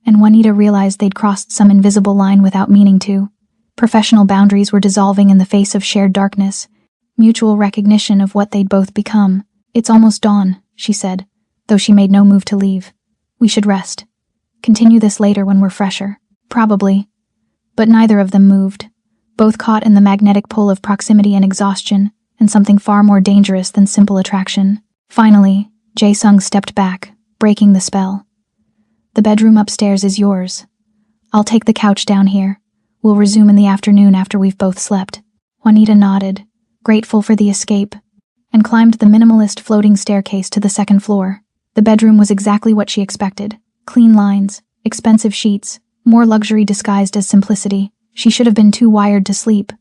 and Juanita realized they'd crossed some invisible line without meaning to. Professional boundaries were dissolving in the face of shared darkness, mutual recognition of what they'd both become. "It's almost dawn," she said, though she made no move to leave. "We should rest. Continue this later when we're fresher." "Probably." But neither of them moved, both caught in the magnetic pull of proximity and exhaustion, and something far more dangerous than simple attraction. Finally, Jae-sung stepped back, breaking the spell. "The bedroom upstairs is yours. I'll take the couch down here. We'll resume in the afternoon after we've both slept." Juanita nodded, grateful for the escape, and climbed the minimalist floating staircase to the second floor. The bedroom was exactly what she expected. Clean lines, expensive sheets, more luxury disguised as simplicity. She should have been too wired to sleep,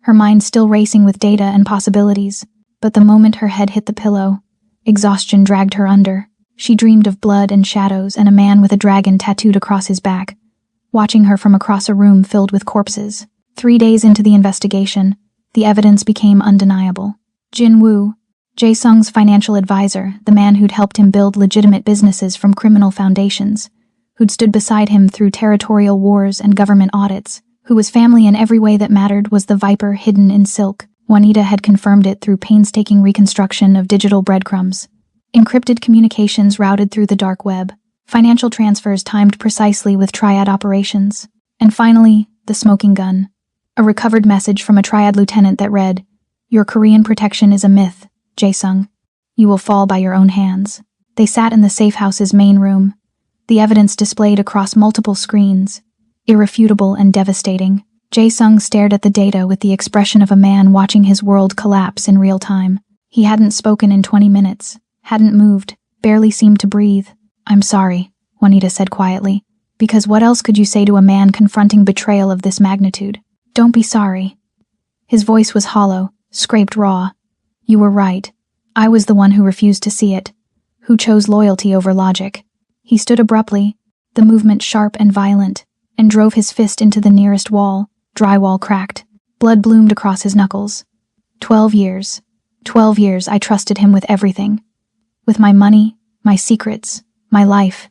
her mind still racing with data and possibilities. But the moment her head hit the pillow, exhaustion dragged her under. She dreamed of blood and shadows and a man with a dragon tattooed across his back, watching her from across a room filled with corpses. 3 days into the investigation, the evidence became undeniable. Jin Woo, Jae-sung's financial advisor, the man who'd helped him build legitimate businesses from criminal foundations, who'd stood beside him through territorial wars and government audits, who was family in every way that mattered, was the viper hidden in silk. Juanita had confirmed it through painstaking reconstruction of digital breadcrumbs. Encrypted communications routed through the dark web, financial transfers timed precisely with triad operations. And finally, the smoking gun. A recovered message from a triad lieutenant that read, "Your Korean protection is a myth, Jae-sung. You will fall by your own hands." They sat in the safe house's main room, the evidence displayed across multiple screens, irrefutable and devastating. Jae-sung stared at the data with the expression of a man watching his world collapse in real time. He hadn't spoken in 20 minutes, hadn't moved, barely seemed to breathe. "I'm sorry," Juanita said quietly, "because what else could you say to a man confronting betrayal of this magnitude?" "Don't be sorry." His voice was hollow, scraped raw. "You were right. I was the one who refused to see it, who chose loyalty over logic." He stood abruptly, the movement sharp and violent, and drove his fist into the nearest wall. Drywall cracked. Blood bloomed across his knuckles. 12 years. 12 years I trusted him with everything. With my money, my secrets, my life.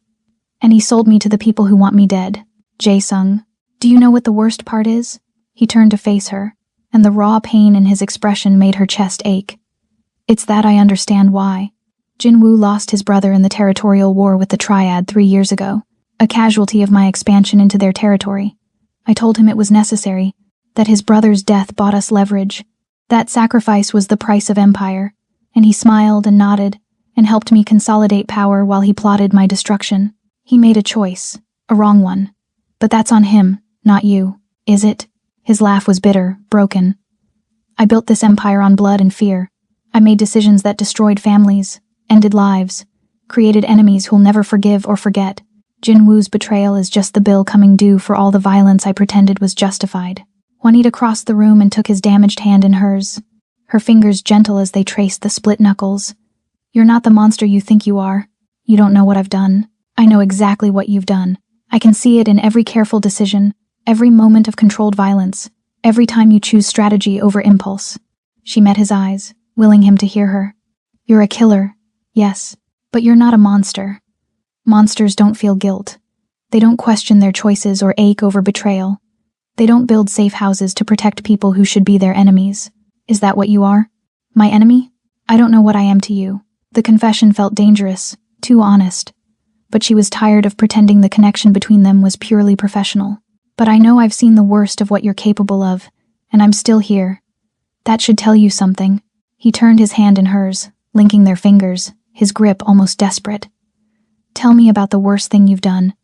And he sold me to the people who want me dead. Jae-sung, do you know what the worst part is? He turned to face her, and the raw pain in his expression made her chest ache. It's that I understand why. Jin-woo lost his brother in the territorial war with the Triad 3 years ago, a casualty of my expansion into their territory. I told him it was necessary, that his brother's death bought us leverage. That sacrifice was the price of empire, and he smiled and nodded, and helped me consolidate power while he plotted my destruction. He made a choice, a wrong one. But that's on him, not you, is it? His laugh was bitter, broken. I built this empire on blood and fear. I made decisions that destroyed families, ended lives, created enemies who'll never forgive or forget. Jin-woo's betrayal is just the bill coming due for all the violence I pretended was justified. Juanita crossed the room and took his damaged hand in hers, her fingers gentle as they traced the split knuckles. You're not the monster you think you are. You don't know what I've done. I know exactly what you've done. I can see it in every careful decision, every moment of controlled violence, every time you choose strategy over impulse. She met his eyes, willing him to hear her. You're a killer. Yes, but you're not a monster. Monsters don't feel guilt. They don't question their choices or ache over betrayal. They don't build safe houses to protect people who should be their enemies. Is that what you are? My enemy? I don't know what I am to you. The confession felt dangerous, too honest. But she was tired of pretending the connection between them was purely professional. But I know I've seen the worst of what you're capable of, and I'm still here. That should tell you something. He turned his hand in hers, linking their fingers, his grip almost desperate. Tell me about the worst thing you've done.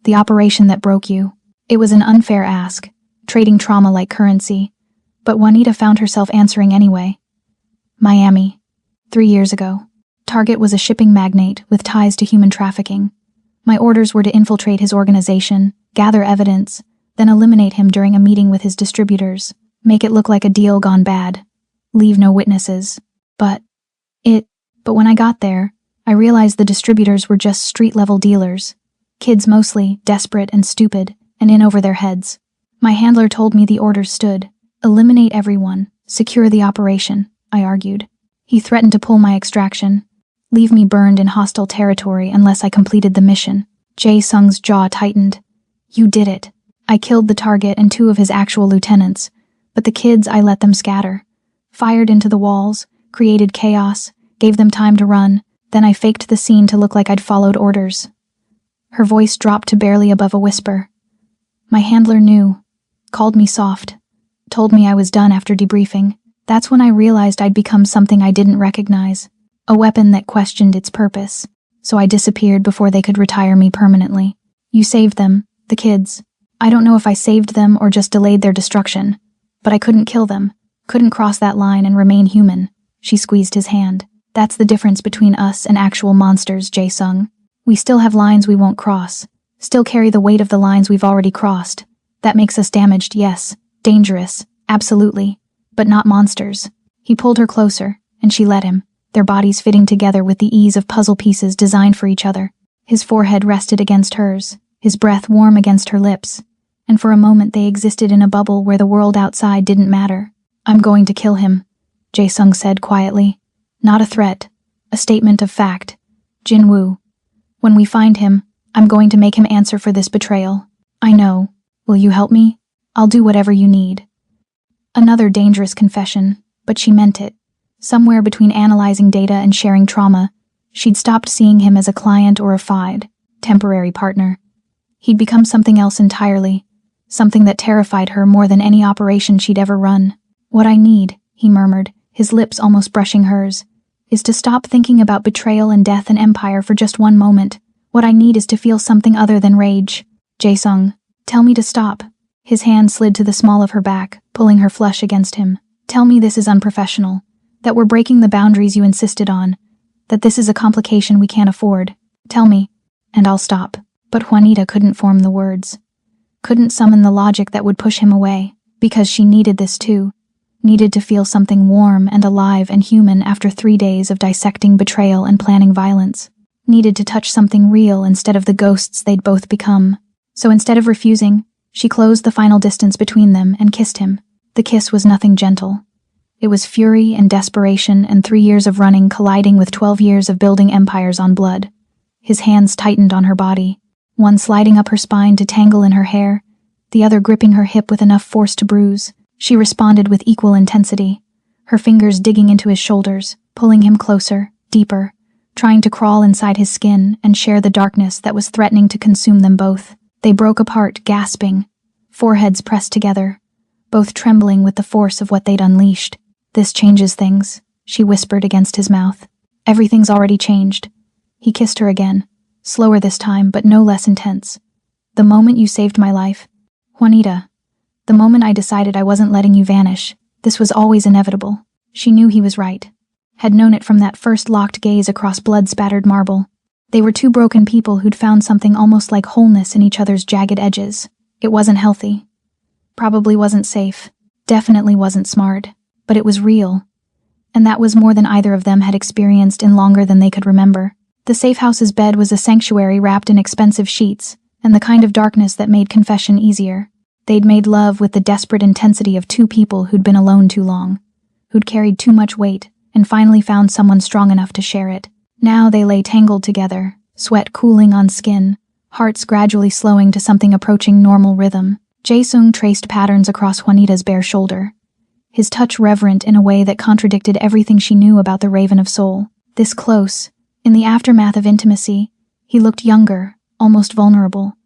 The operation that broke you. It was an unfair ask, trading trauma like currency. But Juanita found herself answering anyway. Miami. 3 years ago. Target was a shipping magnate with ties to human trafficking. My orders were to infiltrate his organization, gather evidence, then eliminate him during a meeting with his distributors, make it look like a deal gone bad, leave no witnesses. But when I got there, I realized the distributors were just street-level dealers. Kids mostly, desperate and stupid, and in over their heads. My handler told me the orders stood. Eliminate everyone, secure the operation, I argued. He threatened to pull my extraction. Leave me burned in hostile territory unless I completed the mission. Jae-sung's jaw tightened. You did it. I killed the target and 2 of his actual lieutenants, but the kids I let them scatter. Fired into the walls, created chaos, gave them time to run, then I faked the scene to look like I'd followed orders. Her voice dropped to barely above a whisper. My handler knew, called me soft, told me I was done after debriefing. That's when I realized I'd become something I didn't recognize, a weapon that questioned its purpose, so I disappeared before they could retire me permanently. You saved them, the kids. I don't know if I saved them or just delayed their destruction, but I couldn't kill them, couldn't cross that line and remain human. She squeezed his hand. That's the difference between us and actual monsters, Jae-sung. We still have lines we won't cross, still carry the weight of the lines we've already crossed. That makes us damaged, yes, dangerous, absolutely, but not monsters. He pulled her closer, and she let him, their bodies fitting together with the ease of puzzle pieces designed for each other. His forehead rested against hers, his breath warm against her lips, and for a moment they existed in a bubble where the world outside didn't matter. I'm going to kill him, Jae-sung said quietly. Not a threat, a statement of fact. Jin-woo. When we find him, I'm going to make him answer for this betrayal. I know. Will you help me? I'll do whatever you need. Another dangerous confession, but she meant it. Somewhere between analyzing data and sharing trauma, she'd stopped seeing him as a client or a temporary partner. He'd become something else entirely, something that terrified her more than any operation she'd ever run. What I need, he murmured, his lips almost brushing hers, is to stop thinking about betrayal and death and empire for just one moment. What I need is to feel something other than rage. Jae-sung, tell me to stop. His hand slid to the small of her back, pulling her flush against him. Tell me this is unprofessional, that we're breaking the boundaries you insisted on, that this is a complication we can't afford. Tell me, and I'll stop. But Juanita couldn't form the words, couldn't summon the logic that would push him away, because she needed this too. Needed to feel something warm and alive and human after 3 days of dissecting betrayal and planning violence. Needed to touch something real instead of the ghosts they'd both become. So instead of refusing, she closed the final distance between them and kissed him. The kiss was nothing gentle. It was fury and desperation and 3 years of running colliding with 12 years of building empires on blood. His hands tightened on her body. one sliding up her spine to tangle in her hair, the other gripping her hip with enough force to bruise. She responded with equal intensity, her fingers digging into his shoulders, pulling him closer, deeper, trying to crawl inside his skin and share the darkness that was threatening to consume them both. They broke apart, gasping, foreheads pressed together, both trembling with the force of what they'd unleashed. "This changes things," she whispered against his mouth. "Everything's already changed." He kissed her again, slower this time, but no less intense. "The moment you saved my life, Juanita, the moment I decided I wasn't letting you vanish, this was always inevitable." She knew he was right, had known it from that first locked gaze across blood-spattered marble. They were two broken people who'd found something almost like wholeness in each other's jagged edges. It wasn't healthy. Probably wasn't safe. Definitely wasn't smart. But it was real. And that was more than either of them had experienced in longer than they could remember. The safe house's bed was a sanctuary wrapped in expensive sheets, and the kind of darkness that made confession easier. They'd made love with the desperate intensity of two people who'd been alone too long, who'd carried too much weight, and finally found someone strong enough to share it. Now they lay tangled together, sweat cooling on skin, hearts gradually slowing to something approaching normal rhythm. Jae-sung traced patterns across Juanita's bare shoulder, his touch reverent in a way that contradicted everything she knew about the Raven of Soul. This close, in the aftermath of intimacy, he looked younger, almost vulnerable,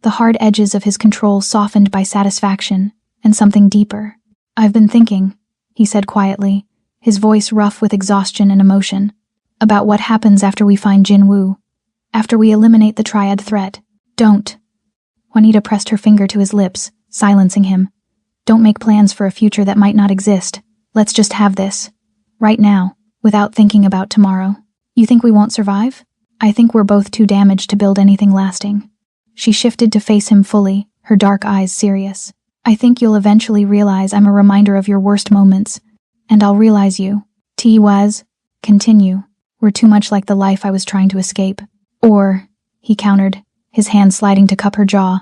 the hard edges of his control softened by satisfaction and something deeper. "I've been thinking," he said quietly, his voice rough with exhaustion and emotion, "about what happens after we find Jin-woo, after we eliminate the triad threat." "Don't." Juanita pressed her finger to his lips, silencing him. "Don't make plans for a future that might not exist. Let's just have this. Right now, without thinking about tomorrow. You think we won't survive? I think we're both too damaged to build anything lasting." She shifted to face him fully, her dark eyes serious. "I think you'll eventually realize I'm a reminder of your worst moments, and I'll realize you. Continue. We're too much like the life I was trying to escape." "Or," he countered, his hand sliding to cup her jaw,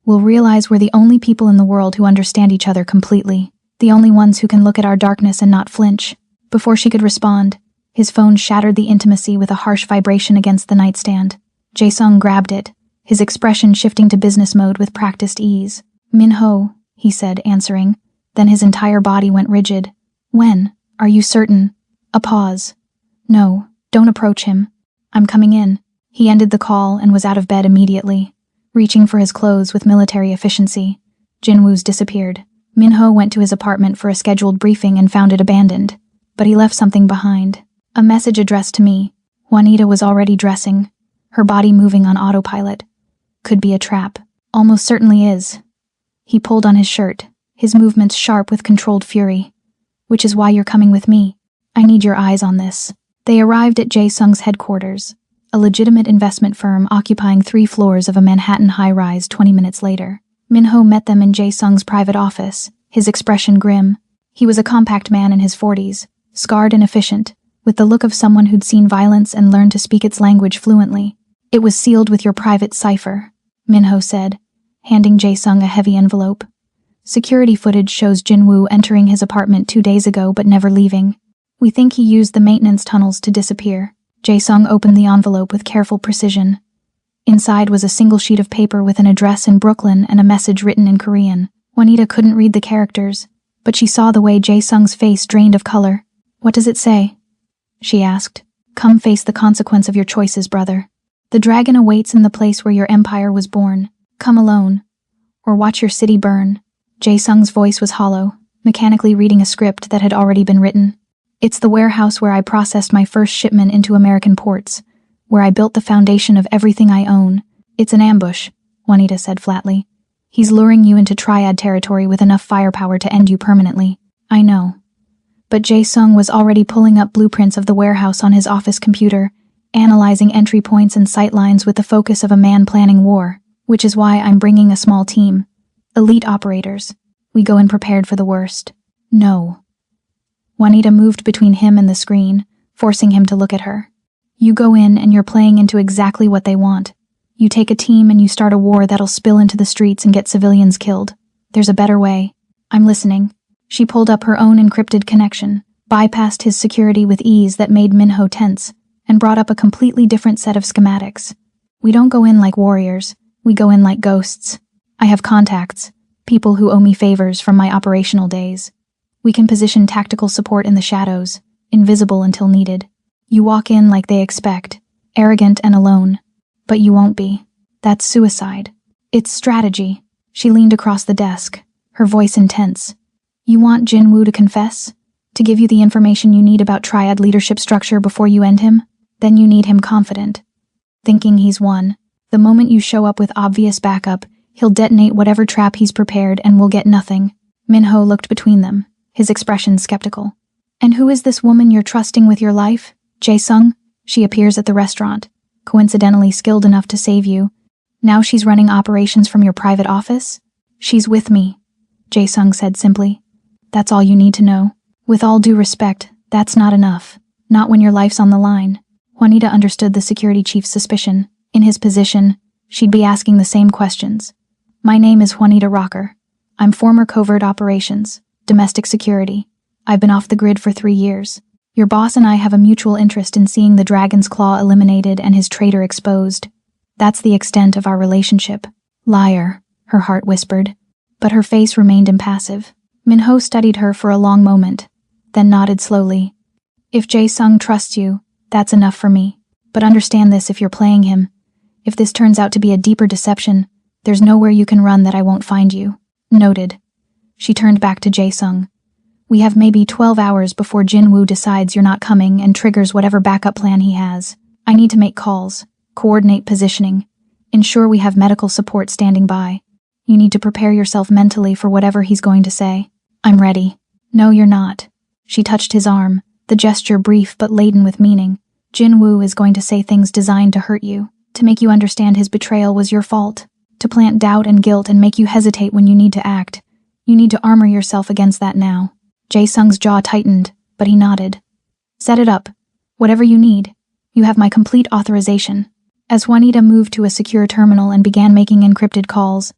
"we'll realize we're the only people in the world who understand each other completely, the only ones who can look at our darkness and not flinch." Before she could respond, his phone shattered the intimacy with a harsh vibration against the nightstand. Jae-sung grabbed it, his expression shifting to business mode with practiced ease. "Min-ho," he said, answering. Then his entire body went rigid. "When? Are you certain?" A pause. "No, don't approach him. I'm coming in." He ended the call and was out of bed immediately, reaching for his clothes with military efficiency. Jin-woo's disappeared. Min-ho went to his apartment for a scheduled briefing and found it abandoned. But he left something behind. A message addressed to me. Juanita was already dressing, her body moving on autopilot. Could be a trap. Almost certainly is. He pulled on his shirt, his movements sharp with controlled fury. "Which is why you're coming with me. I need your eyes on this." They arrived at Jae-sung's headquarters, a legitimate investment firm occupying 3 floors of a Manhattan high-rise 20 minutes later. Min-ho met them in Jae-sung's private office, his expression grim. He was a compact man in his 40s, scarred and efficient, with the look of someone who'd seen violence and learned to speak its language fluently. "It was sealed with your private cipher," Min-ho said, handing Jae-sung a heavy envelope. "Security footage shows Jin-woo entering his apartment 2 days ago but never leaving. We think he used the maintenance tunnels to disappear." Jae-sung opened the envelope with careful precision. Inside was a single sheet of paper with an address in Brooklyn and a message written in Korean. Juanita couldn't read the characters, but she saw the way Jae-sung's face drained of color. "What does it say?" she asked. "Come face the consequence of your choices, brother. The dragon awaits in the place where your empire was born. Come alone, or watch your city burn." Jae-sung's voice was hollow, mechanically reading a script that had already been written. "It's the warehouse where I processed my first shipment into American ports, where I built the foundation of everything I own. It's an ambush," Juanita said flatly. "He's luring you into triad territory with enough firepower to end you permanently." "I know." But Jae-sung was already pulling up blueprints of the warehouse on his office computer, analyzing entry points and sightlines with the focus of a man planning war. "Which is why I'm bringing a small team. Elite operators. We go in prepared for the worst." "No." Juanita moved between him and the screen, forcing him to look at her. "You go in and you're playing into exactly what they want. You take a team and you start a war that'll spill into the streets and get civilians killed. There's a better way." "I'm listening." She pulled up her own encrypted connection, bypassed his security with ease that made Min-ho tense, and brought up a completely different set of schematics. We don't go in like warriors, we go in like ghosts. I have contacts, people who owe me favors from my operational days. We can position tactical support in the shadows, invisible until needed. You walk in like they expect, arrogant and alone. But you won't be. That's suicide. It's strategy. She leaned across the desk, her voice intense. You want Jinwoo to confess? To give you the information you need about Triad leadership structure before you end him? Then you need him confident, thinking he's won. The moment you show up with obvious backup, he'll detonate whatever trap he's prepared and we'll get nothing. Minho looked between them, his expression skeptical. And who is this woman you're trusting with your life? Jae-sung? She appears at the restaurant, coincidentally skilled enough to save you. Now she's running operations from your private office? She's with me, Jae-sung said simply. That's all you need to know. With all due respect, that's not enough. Not when your life's on the line. Juanita understood the security chief's suspicion. In his position, she'd be asking the same questions. My name is Juanita Rocker. I'm former covert operations, domestic security. I've been off the grid for 3 years. Your boss and I have a mutual interest in seeing the Dragon's Claw eliminated and his traitor exposed. That's the extent of our relationship. Liar, her heart whispered. But her face remained impassive. Minho studied her for a long moment, then nodded slowly. If Jae-sung trusts you, that's enough for me. But understand this if you're playing him. If this turns out to be a deeper deception, there's nowhere you can run that I won't find you. Noted. She turned back to Jae-sung. We have maybe 12 hours before Jinwoo decides you're not coming and triggers whatever backup plan he has. I need to make calls, coordinate positioning, ensure we have medical support standing by. You need to prepare yourself mentally for whatever he's going to say. I'm ready. No, you're not. She touched his arm, the gesture brief but laden with meaning. Jinwoo is going to say things designed to hurt you, to make you understand his betrayal was your fault, to plant doubt and guilt and make you hesitate when you need to act. You need to armor yourself against that now. Jae-sung's jaw tightened, but he nodded. Set it up. Whatever you need. You have my complete authorization. As Juanita moved to a secure terminal and began making encrypted calls,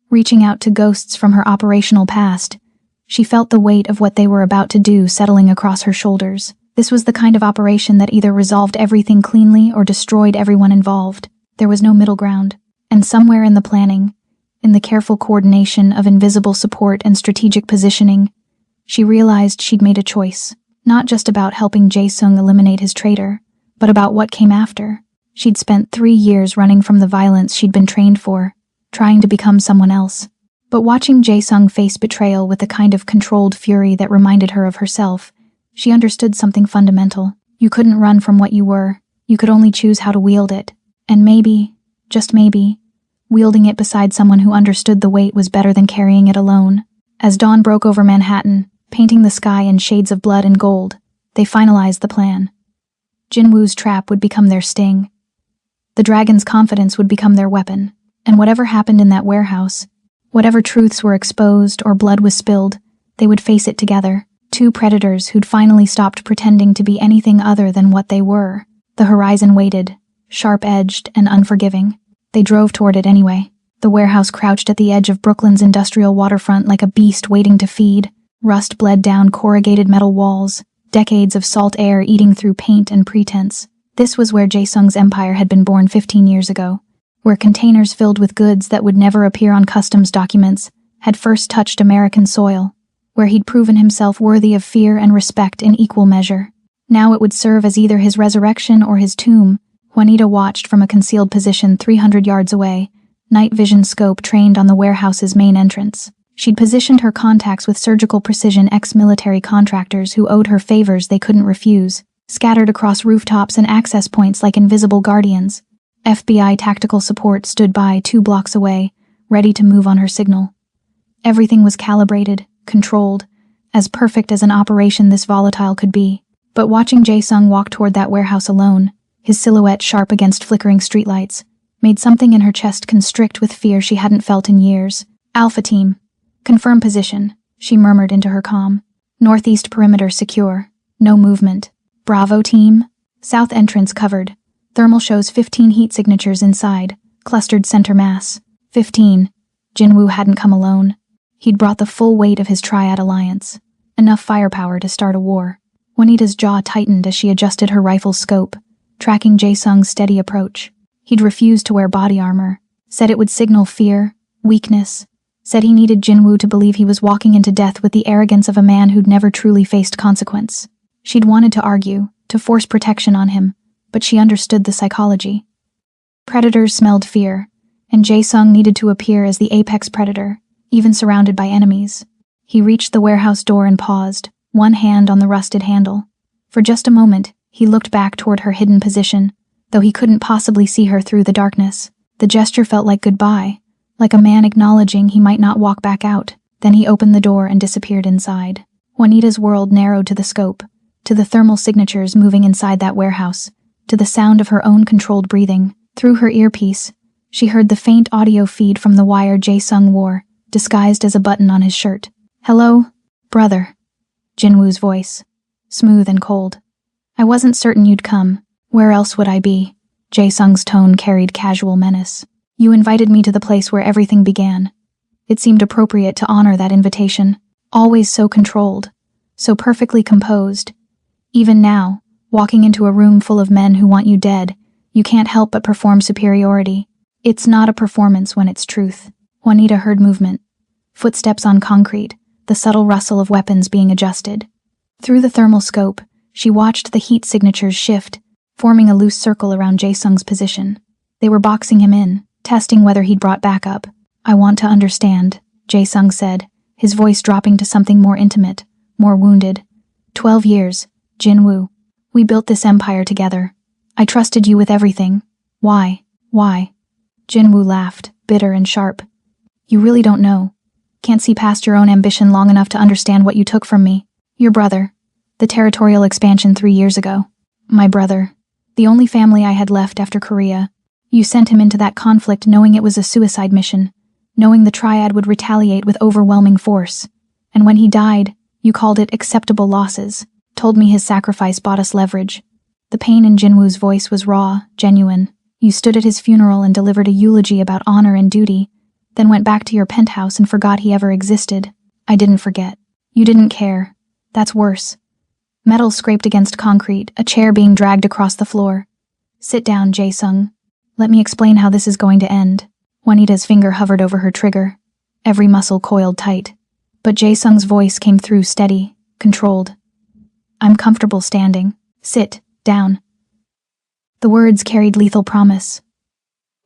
reaching out to ghosts from her operational past, she felt the weight of what they were about to do settling across her shoulders. This was the kind of operation that either resolved everything cleanly or destroyed everyone involved. There was no middle ground. And somewhere in the planning, in the careful coordination of invisible support and strategic positioning, she realized she'd made a choice, not just about helping Jae-sung eliminate his traitor, but about what came after. She'd spent 3 years running from the violence she'd been trained for, trying to become someone else. But watching Jae-sung face betrayal with the kind of controlled fury that reminded her of herself, she understood something fundamental. You couldn't run from what you were. You could only choose how to wield it. And maybe, just maybe, wielding it beside someone who understood the weight was better than carrying it alone. As dawn broke over Manhattan, painting the sky in shades of blood and gold, they finalized the plan. Jinwoo's trap would become their sting. The dragon's confidence would become their weapon. And whatever happened in that warehouse, whatever truths were exposed or blood was spilled, they would face it together. 2 predators who'd finally stopped pretending to be anything other than what they were. The horizon waited, sharp-edged and unforgiving. They drove toward it anyway. The warehouse crouched at the edge of Brooklyn's industrial waterfront like a beast waiting to feed. Rust bled down corrugated metal walls, decades of salt air eating through paint and pretense. This was where Jae-sung's empire had been born 15 years ago, where containers filled with goods that would never appear on customs documents had first touched American soil, where he'd proven himself worthy of fear and respect in equal measure. Now it would serve as either his resurrection or his tomb. Juanita watched from a concealed position 300 yards away, night vision scope trained on the warehouse's main entrance. She'd positioned her contacts with surgical precision ex-military contractors who owed her favors they couldn't refuse, scattered across rooftops and access points like invisible guardians. FBI tactical support stood by 2 blocks away, ready to move on her signal. Everything was calibrated, controlled, as perfect as an operation this volatile could be. But watching Jae-sung walk toward that warehouse alone, his silhouette sharp against flickering streetlights, made something in her chest constrict with fear she hadn't felt in years. Alpha Team. Confirm position, she murmured into her comm. Northeast perimeter secure. No movement. Bravo Team. South entrance covered. Thermal shows 15 heat signatures inside, clustered center mass. 15. Jinwoo hadn't come alone. He'd brought the full weight of his Triad alliance. Enough firepower to start a war. Juanita's jaw tightened as she adjusted her rifle's scope, tracking Jae-sung's steady approach. He'd refused to wear body armor, said it would signal fear, weakness, said he needed Jinwoo to believe he was walking into death with the arrogance of a man who'd never truly faced consequence. She'd wanted to argue, to force protection on him, but she understood the psychology. Predators smelled fear, and Jae-sung needed to appear as the apex predator, even surrounded by enemies. He reached the warehouse door and paused, one hand on the rusted handle. For just a moment, he looked back toward her hidden position, though he couldn't possibly see her through the darkness. The gesture felt like goodbye, like a man acknowledging he might not walk back out. Then he opened the door and disappeared inside. Juanita's world narrowed to the scope, to the thermal signatures moving inside that warehouse, to the sound of her own controlled breathing. Through her earpiece, she heard the faint audio feed from the wire Jae-sung wore, disguised as a button on his shirt. "Hello, brother." Jinwoo's voice, smooth and cold. "I wasn't certain you'd come. Where else would I be?" Jae-sung's tone carried casual menace. "You invited me to the place where everything began. It seemed appropriate to honor that invitation. Always so controlled, so perfectly composed. Even now, walking into a room full of men who want you dead, you can't help but perform superiority. It's not a performance when it's truth." Juanita heard movement. Footsteps on concrete, the subtle rustle of weapons being adjusted. Through the thermal scope, she watched the heat signatures shift, forming a loose circle around Jae-sung's position. They were boxing him in, testing whether he'd brought backup. "I want to understand," Jae-sung said, his voice dropping to something more intimate, more wounded. 12 years, Jinwoo. We built this empire together. I trusted you with everything. Why? Jinwoo laughed, bitter and sharp. "You really don't know. Can't see past your own ambition long enough to understand what you took from me. Your brother. The territorial expansion 3 years ago. My brother. The only family I had left after Korea. You sent him into that conflict knowing it was a suicide mission, knowing the Triad would retaliate with overwhelming force. And when he died, you called it acceptable losses, told me his sacrifice bought us leverage." The pain in Jinwoo's voice was raw, genuine. "You stood at his funeral and delivered a eulogy about honor and duty, then went back to your penthouse and forgot he ever existed." "I didn't forget. You didn't care. That's worse." Metal scraped against concrete, a chair being dragged across the floor. "Sit down, Jae-sung. Let me explain how this is going to end." Juanita's finger hovered over her trigger, every muscle coiled tight. But Jae-sung's voice came through steady, controlled. "I'm comfortable standing. Sit down." The words carried lethal promise.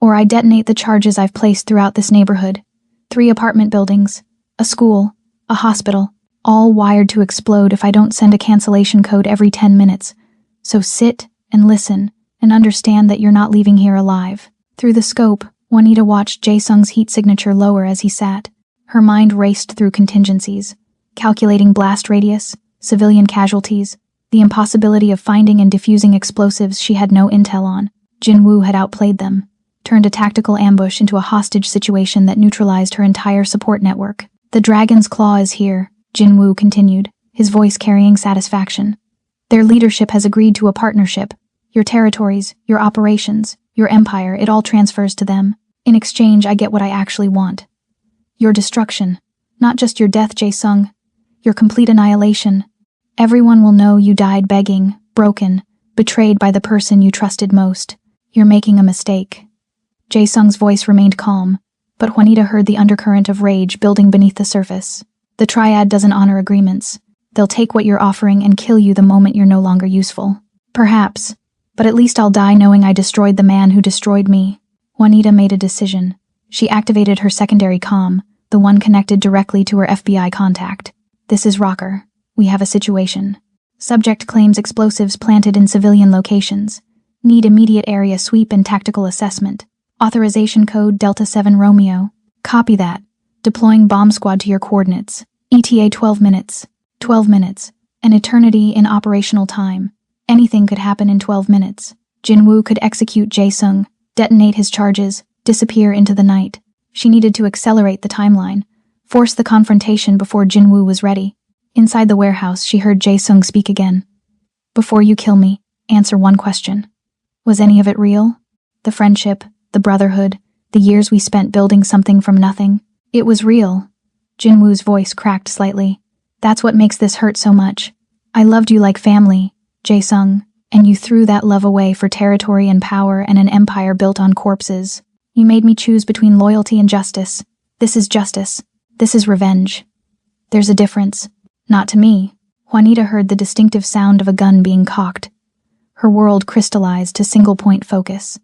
"Or I detonate the charges I've placed throughout this neighborhood. 3 apartment buildings, a school, a hospital, all wired to explode if I don't send a cancellation code every 10 minutes. So sit and listen and understand that you're not leaving here alive." Through the scope, Juanita watched Jae-sung's heat signature lower as he sat. Her mind raced through contingencies, calculating blast radius, civilian casualties, the impossibility of finding and defusing explosives she had no intel on. Jinwoo had outplayed them, turned a tactical ambush into a hostage situation that neutralized her entire support network. "The dragon's claw is here," Jinwoo continued, his voice carrying satisfaction. "Their leadership has agreed to a partnership. Your territories, your operations, your empire, it all transfers to them. In exchange, I get what I actually want. Your destruction. Not just your death, Jae-sung. Your complete annihilation. Everyone will know you died begging, broken, betrayed by the person you trusted most. You're making a mistake." Jae-sung's voice remained calm, but Juanita heard the undercurrent of rage building beneath the surface. "The Triad doesn't honor agreements. They'll take what you're offering and kill you the moment you're no longer useful. Perhaps, but at least I'll die knowing I destroyed the man who destroyed me." Juanita made a decision. She activated her secondary comm, the one connected directly to her FBI contact. "This is Rocker. We have a situation. Subject claims explosives planted in civilian locations. Need immediate area sweep and tactical assessment. Authorization code Delta 7 Romeo. Copy that. Deploying bomb squad to your coordinates. ETA 12 minutes. 12 minutes. An eternity in operational time. Anything could happen in 12 minutes. Jinwoo could execute Jae-sung, detonate his charges, disappear into the night. She needed to accelerate the timeline, force the confrontation before Jinwoo was ready. Inside the warehouse, she heard Jae-sung speak again. "Before you kill me, answer one question. Was any of it real? The friendship, the brotherhood, the years we spent building something from nothing? It was real." Jinwoo's voice cracked slightly. "That's what makes this hurt so much. I loved you like family, Jae-sung. And you threw that love away for territory and power and an empire built on corpses. You made me choose between loyalty and justice. This is justice. This is revenge. There's a difference. Not to me. Juanita heard the distinctive sound of a gun being cocked. Her world crystallized to single-point focus.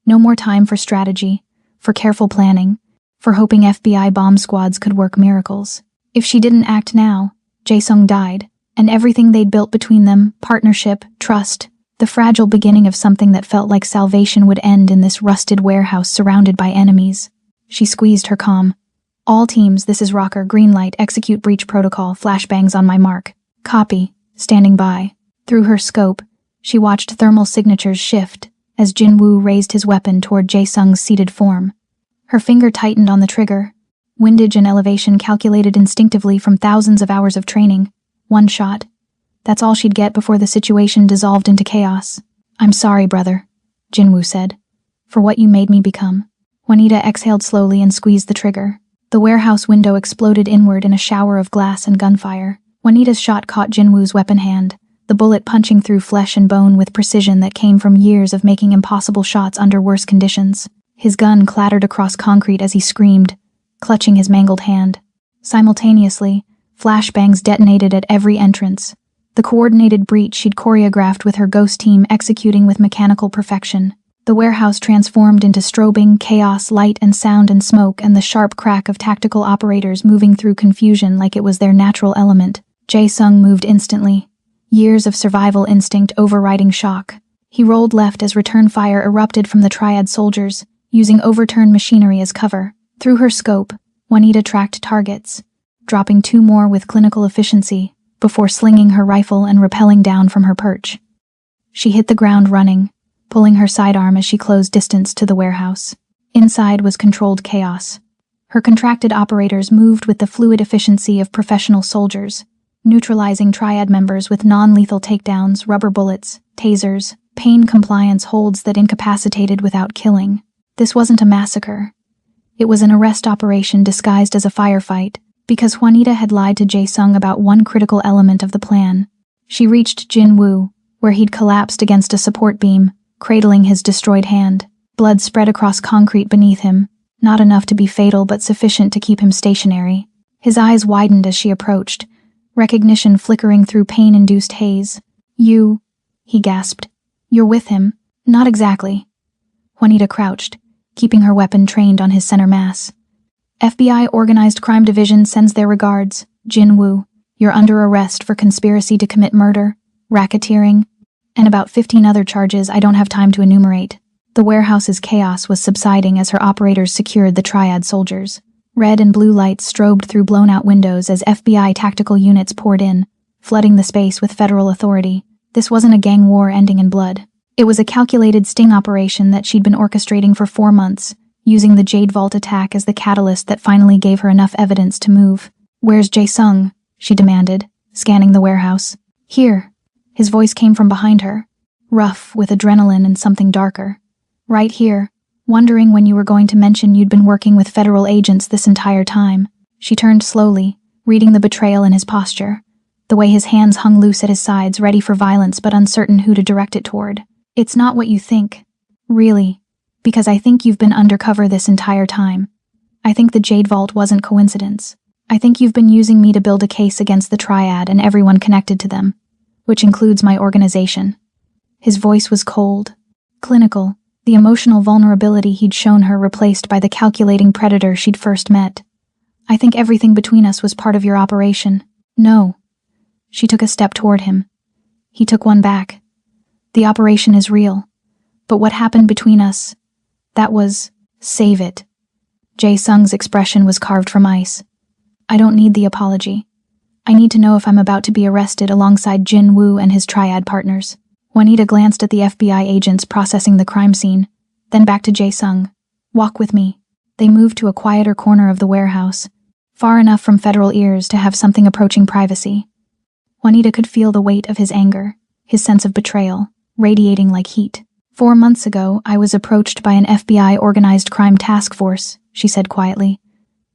No more time for strategy, for careful planning, for hoping FBI bomb squads could work miracles. If she didn't act now, Jae-sung died, and everything they'd built between them, partnership, trust, the fragile beginning of something that felt like salvation would end in this rusted warehouse surrounded by enemies. She squeezed her comm. All teams, this is Rocker, green light, execute breach protocol, flashbangs on my mark. Copy, standing by. Through her scope, she watched thermal signatures shift as Jin-woo raised his weapon toward Jae-sung's seated form. Her finger tightened on the trigger. Windage and elevation calculated instinctively from thousands of hours of training. One shot. That's all she'd get before the situation dissolved into chaos. I'm sorry, brother, Jin-woo said, for what you made me become. Juanita exhaled slowly and squeezed the trigger. The warehouse window exploded inward in a shower of glass and gunfire. Juanita's shot caught Jin-woo's weapon hand, the bullet punching through flesh and bone with precision that came from years of making impossible shots under worse conditions. His gun clattered across concrete as he screamed, clutching his mangled hand. Simultaneously, flashbangs detonated at every entrance, the coordinated breach she'd choreographed with her ghost team executing with mechanical perfection. The warehouse transformed into strobing, chaos, light and sound and smoke, and the sharp crack of tactical operators moving through confusion like it was their natural element. Jae-sung moved instantly, years of survival instinct overriding shock. He rolled left as return fire erupted from the Triad soldiers, using overturned machinery as cover. Through her scope, Juanita tracked targets, dropping 2 more with clinical efficiency before slinging her rifle and rappelling down from her perch. She hit the ground running, pulling her sidearm as she closed distance to the warehouse. Inside was controlled chaos. Her contracted operators moved with the fluid efficiency of professional soldiers, neutralizing Triad members with non-lethal takedowns, rubber bullets, tasers, pain compliance holds that incapacitated without killing. This wasn't a massacre. It was an arrest operation disguised as a firefight, because Juanita had lied to Jae-sung about one critical element of the plan. She reached Jin-woo, where he'd collapsed against a support beam, cradling his destroyed hand. Blood spread across concrete beneath him, not enough to be fatal but sufficient to keep him stationary. His eyes widened as she approached, recognition flickering through pain-induced haze. You, he gasped. You're with him? Not exactly. Juanita crouched, keeping her weapon trained on his center mass. FBI Organized Crime Division sends their regards. Jin-woo, you're under arrest for conspiracy to commit murder, racketeering, and about 15 other charges I don't have time to enumerate. The warehouse's chaos was subsiding as her operators secured the Triad soldiers. Red and blue lights strobed through blown-out windows as FBI tactical units poured in, flooding the space with federal authority. This wasn't a gang war ending in blood. It was a calculated sting operation that she'd been orchestrating for 4 months, using the Jade Vault attack as the catalyst that finally gave her enough evidence to move. Where's Jae-sung? She demanded, scanning the warehouse. Here. His voice came from behind her, rough with adrenaline and something darker. Right here. Wondering when you were going to mention you'd been working with federal agents this entire time. She turned slowly, reading the betrayal in his posture, the way his hands hung loose at his sides, ready for violence but uncertain who to direct it toward. It's not what you think. Really. Because I think you've been undercover this entire time. I think the Jade Vault wasn't coincidence. I think you've been using me to build a case against the Triad and everyone connected to them, which includes my organization. His voice was cold, clinical, the emotional vulnerability he'd shown her replaced by the calculating predator she'd first met. I think everything between us was part of your operation. No. She took a step toward him. He took one back. The operation is real. But what happened between us, that was, save it. Jae-sung's expression was carved from ice. I don't need the apology. I need to know if I'm about to be arrested alongside Jin-woo and his Triad partners. Juanita glanced at the FBI agents processing the crime scene, then back to Jae-sung. Walk with me. They moved to a quieter corner of the warehouse, far enough from federal ears to have something approaching privacy. Juanita could feel the weight of his anger, his sense of betrayal, radiating like heat. 4 months ago, I was approached by an FBI organized crime task force, she said quietly.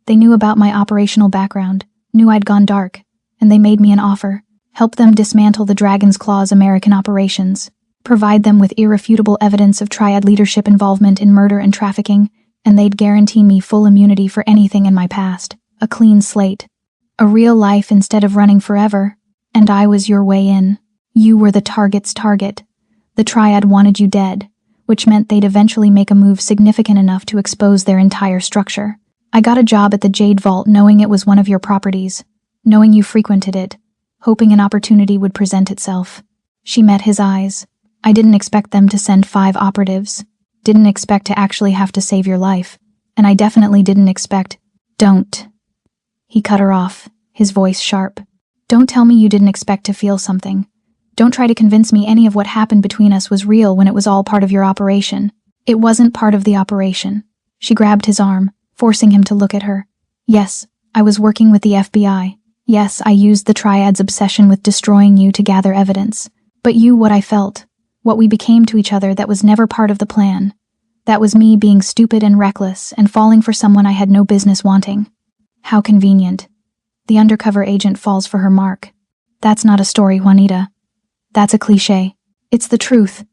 They knew about my operational background, knew I'd gone dark, and they made me an offer. help them dismantle the Dragon's Claw's American operations, provide them with irrefutable evidence of Triad leadership involvement in murder and trafficking, and they'd guarantee me full immunity for anything in my past, a clean slate, a real life instead of running forever, and I was your way in. You were the target's target. The Triad wanted you dead, which meant they'd eventually make a move significant enough to expose their entire structure. I got a job at the Jade Vault knowing it was one of your properties, knowing you frequented it, hoping an opportunity would present itself. She met his eyes. I didn't expect them to send 5 operatives, didn't expect to actually have to save your life, and I definitely didn't expect— Don't. He cut her off, his voice sharp. Don't tell me you didn't expect to feel something. Don't try to convince me any of what happened between us was real when it was all part of your operation. It wasn't part of the operation. She grabbed his arm, forcing him to look at her. Yes, I was working with the FBI. Yes, I used the Triad's obsession with destroying you to gather evidence. But what I felt, what we became to each other, that was never part of the plan. That was me being stupid and reckless and falling for someone I had no business wanting. How convenient. The undercover agent falls for her mark. That's not a story, Juanita. That's a cliché. It's the truth.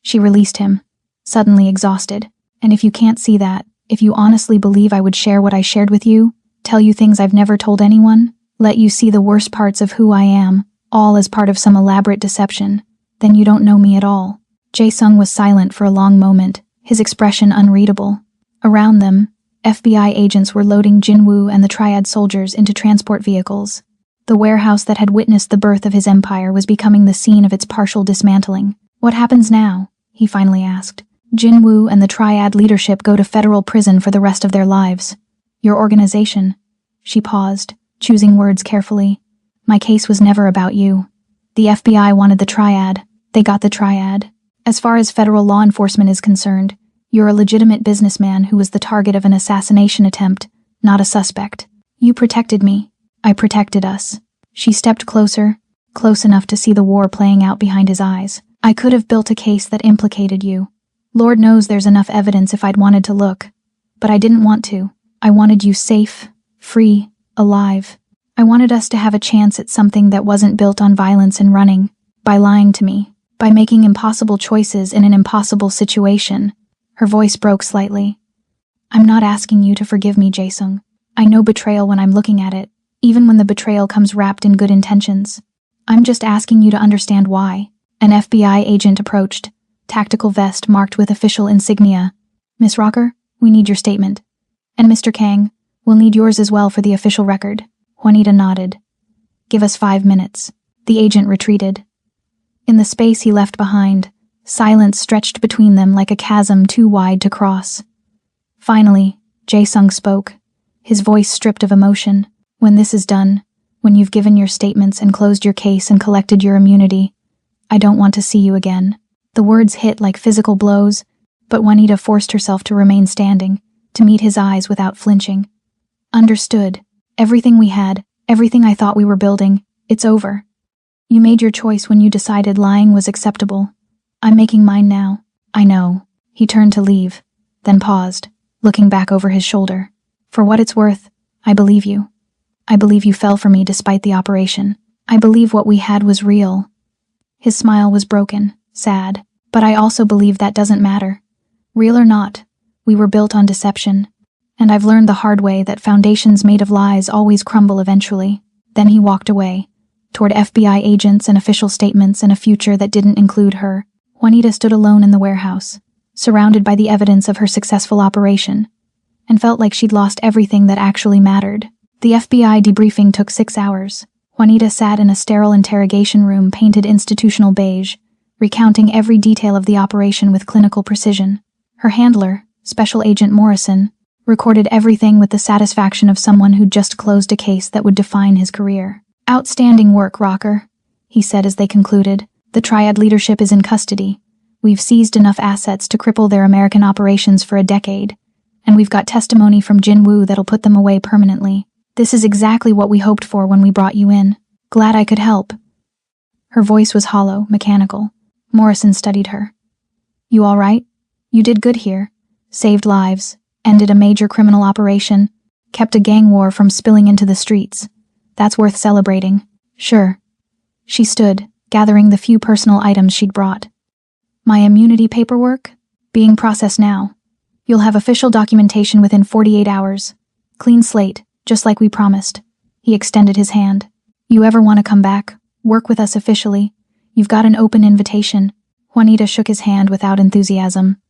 She released him, suddenly exhausted. And if you can't see that, if you honestly believe I would share what I shared with you, tell you things I've never told anyone, let you see the worst parts of who I am, all as part of some elaborate deception, then you don't know me at all. Jae-sung was silent for a long moment, his expression unreadable. Around them, FBI agents were loading Jin-woo and the Triad soldiers into transport vehicles. The warehouse that had witnessed the birth of his empire was becoming the scene of its partial dismantling. What happens now? He finally asked. Jin-woo and the Triad leadership go to federal prison for the rest of their lives. Your organization. She paused, choosing words carefully. My case was never about you. The FBI wanted the Triad. They got the Triad. As far as federal law enforcement is concerned, you're a legitimate businessman who was the target of an assassination attempt, not a suspect. You protected me. I protected us. She stepped closer, close enough to see the war playing out behind his eyes. I could have built a case that implicated you. Lord knows there's enough evidence if I'd wanted to look. But I didn't want to. I wanted you safe, free, alive. I wanted us to have a chance at something that wasn't built on violence and running, by lying to me, by making impossible choices in an impossible situation. Her voice broke slightly. I'm not asking you to forgive me, Jae-sung. I know betrayal when I'm looking at it, even when the betrayal comes wrapped in good intentions. I'm just asking you to understand why. An FBI agent approached, tactical vest marked with official insignia. Miss Rocker, we need your statement. And Mr. Kang, we'll need yours as well for the official record. Juanita nodded. Give us 5 minutes. The agent retreated. In the space he left behind, silence stretched between them like a chasm too wide to cross. Finally, Jae-sung spoke, his voice stripped of emotion. When this is done, when you've given your statements and closed your case and collected your immunity, I don't want to see you again. The words hit like physical blows, but Juanita forced herself to remain standing, to meet his eyes without flinching. Understood. Everything we had, everything I thought we were building, it's over. You made your choice when you decided lying was acceptable. I'm making mine now. I know. He turned to leave, then paused, looking back over his shoulder. For what it's worth, I believe you. I believe you fell for me despite the operation. I believe what we had was real. His smile was broken, sad, but I also believe that doesn't matter. Real or not, we were built on deception, and I've learned the hard way that foundations made of lies always crumble eventually. Then he walked away, toward FBI agents and official statements and a future that didn't include her. Juanita stood alone in the warehouse, surrounded by the evidence of her successful operation, and felt like she'd lost everything that actually mattered. The FBI debriefing took 6 hours. Juanita sat in a sterile interrogation room painted institutional beige, recounting every detail of the operation with clinical precision. Her handler, Special Agent Morrison, recorded everything with the satisfaction of someone who'd just closed a case that would define his career. Outstanding work, Rocker, he said as they concluded. The Triad leadership is in custody. We've seized enough assets to cripple their American operations for a decade, and we've got testimony from Jin-woo that'll put them away permanently. This is exactly what we hoped for when we brought you in. Glad I could help. Her voice was hollow, mechanical. Morrison studied her. You all right? You did good here. Saved lives, ended a major criminal operation, kept a gang war from spilling into the streets. That's worth celebrating. Sure. She stood, gathering the few personal items she'd brought. My immunity paperwork? Being processed now. You'll have official documentation within 48 hours. Clean slate, just like we promised. He extended his hand. You ever want to come back? Work with us officially? You've got an open invitation. Juanita shook his hand without enthusiasm.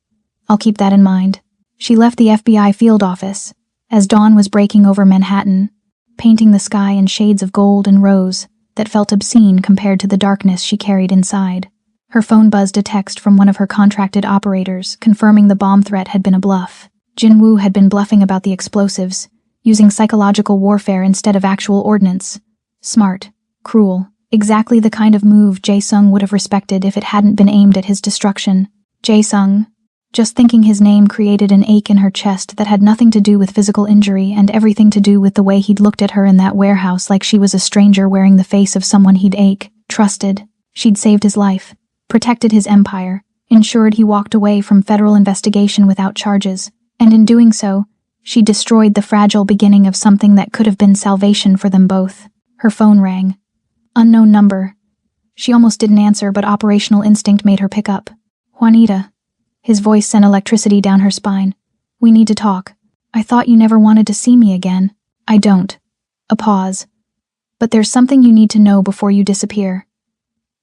I'll keep that in mind. She left the FBI field office as dawn was breaking over Manhattan, painting the sky in shades of gold and rose that felt obscene compared to the darkness she carried inside. Her phone buzzed a text from one of her contracted operators confirming the bomb threat had been a bluff. Jin-Woo had been bluffing about the explosives, using psychological warfare instead of actual ordnance. Smart, cruel, exactly the kind of move Jae-sung would have respected if it hadn't been aimed at his destruction. Jae-sung. Just thinking his name created an ache in her chest that had nothing to do with physical injury and everything to do with the way he'd looked at her in that warehouse like she was a stranger wearing the face of someone he'd trusted. She'd saved his life, protected his empire, ensured he walked away from federal investigation without charges, and in doing so, she destroyed the fragile beginning of something that could have been salvation for them both. Her phone rang. Unknown number. She almost didn't answer, but operational instinct made her pick up. Juanita. His voice sent electricity down her spine. We need to talk. I thought you never wanted to see me again. I don't. A pause. But there's something you need to know before you disappear.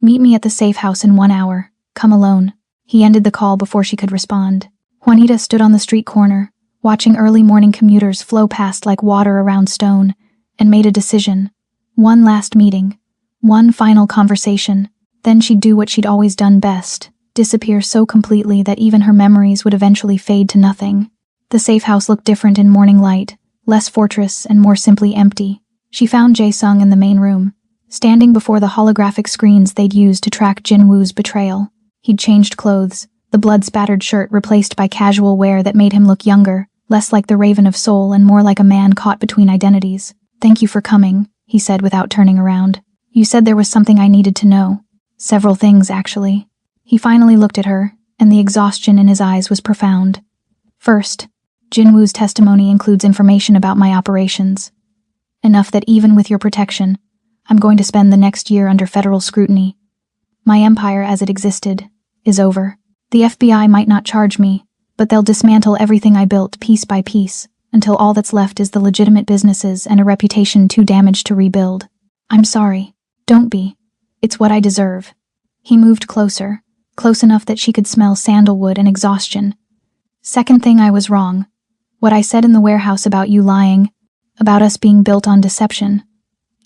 Meet me at the safe house in 1 hour. Come alone. He ended the call before she could respond. Juanita stood on the street corner, watching early morning commuters flow past like water around stone, and made a decision. One last meeting. One final conversation. Then she'd do what she'd always done best. Disappear so completely that even her memories would eventually fade to nothing. The safe house looked different in morning light, less fortress and more simply empty. She found Jae-sung in the main room, standing before the holographic screens they'd used to track Jin-Woo's betrayal. He'd changed clothes, the blood-spattered shirt replaced by casual wear that made him look younger, less like the Raven of Soul and more like a man caught between identities. Thank you for coming, he said without turning around. You said there was something I needed to know. Several things, actually. He finally looked at her, and the exhaustion in his eyes was profound. First, Jin-Woo's testimony includes information about my operations. Enough that even with your protection, I'm going to spend the next year under federal scrutiny. My empire as it existed is over. The FBI might not charge me, but they'll dismantle everything I built piece by piece, until all that's left is the legitimate businesses and a reputation too damaged to rebuild. I'm sorry. Don't be. It's what I deserve. He moved closer. Close enough that she could smell sandalwood and exhaustion. Second thing, I was wrong. What I said in the warehouse about you lying, about us being built on deception.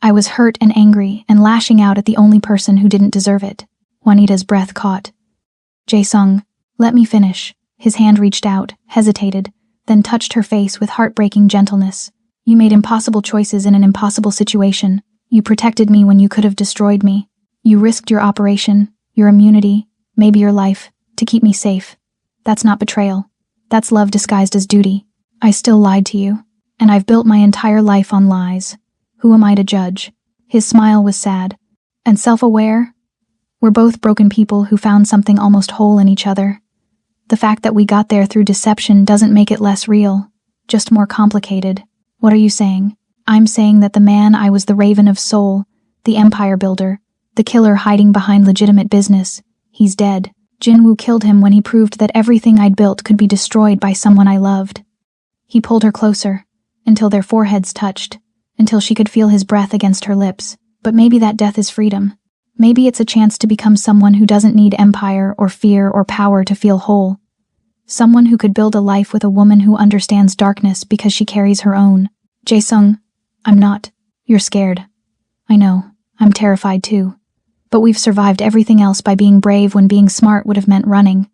I was hurt and angry and lashing out at the only person who didn't deserve it. Juanita's breath caught. Jae-sung, let me finish. His hand reached out, hesitated, then touched her face with heartbreaking gentleness. You made impossible choices in an impossible situation. You protected me when you could have destroyed me. You risked your operation, your immunity, maybe your life, to keep me safe. That's not betrayal. That's love disguised as duty. I still lied to you, and I've built my entire life on lies. Who am I to judge? His smile was sad. And self-aware? We're both broken people who found something almost whole in each other. The fact that we got there through deception doesn't make it less real, just more complicated. What are you saying? I'm saying that the man I was, the Raven of Soul, the empire builder, the killer hiding behind legitimate business, he's dead. Jin-Woo killed him when he proved that everything I'd built could be destroyed by someone I loved. He pulled her closer, until their foreheads touched, until she could feel his breath against her lips. But maybe that death is freedom. Maybe it's a chance to become someone who doesn't need empire or fear or power to feel whole. Someone who could build a life with a woman who understands darkness because she carries her own. Jae-sung, I'm not. You're scared. I know. I'm terrified too. But we've survived everything else by being brave when being smart would have meant running.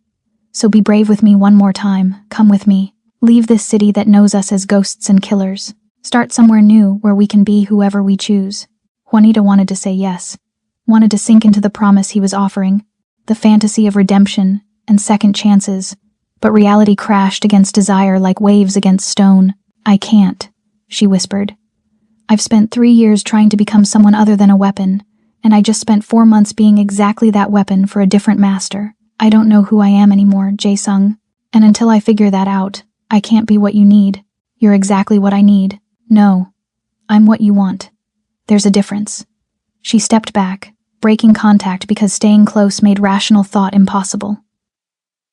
So be brave with me one more time. Come with me. Leave this city that knows us as ghosts and killers. Start somewhere new where we can be whoever we choose. Juanita wanted to say yes. Wanted to sink into the promise he was offering, the fantasy of redemption and second chances. But reality crashed against desire like waves against stone. I can't, she whispered. I've spent 3 years trying to become someone other than a weapon, and I just spent 4 months being exactly that weapon for a different master. I don't know who I am anymore, Jae-sung, and until I figure that out, I can't be what you need. You're exactly what I need. No, I'm what you want. There's a difference. She stepped back, breaking contact because staying close made rational thought impossible.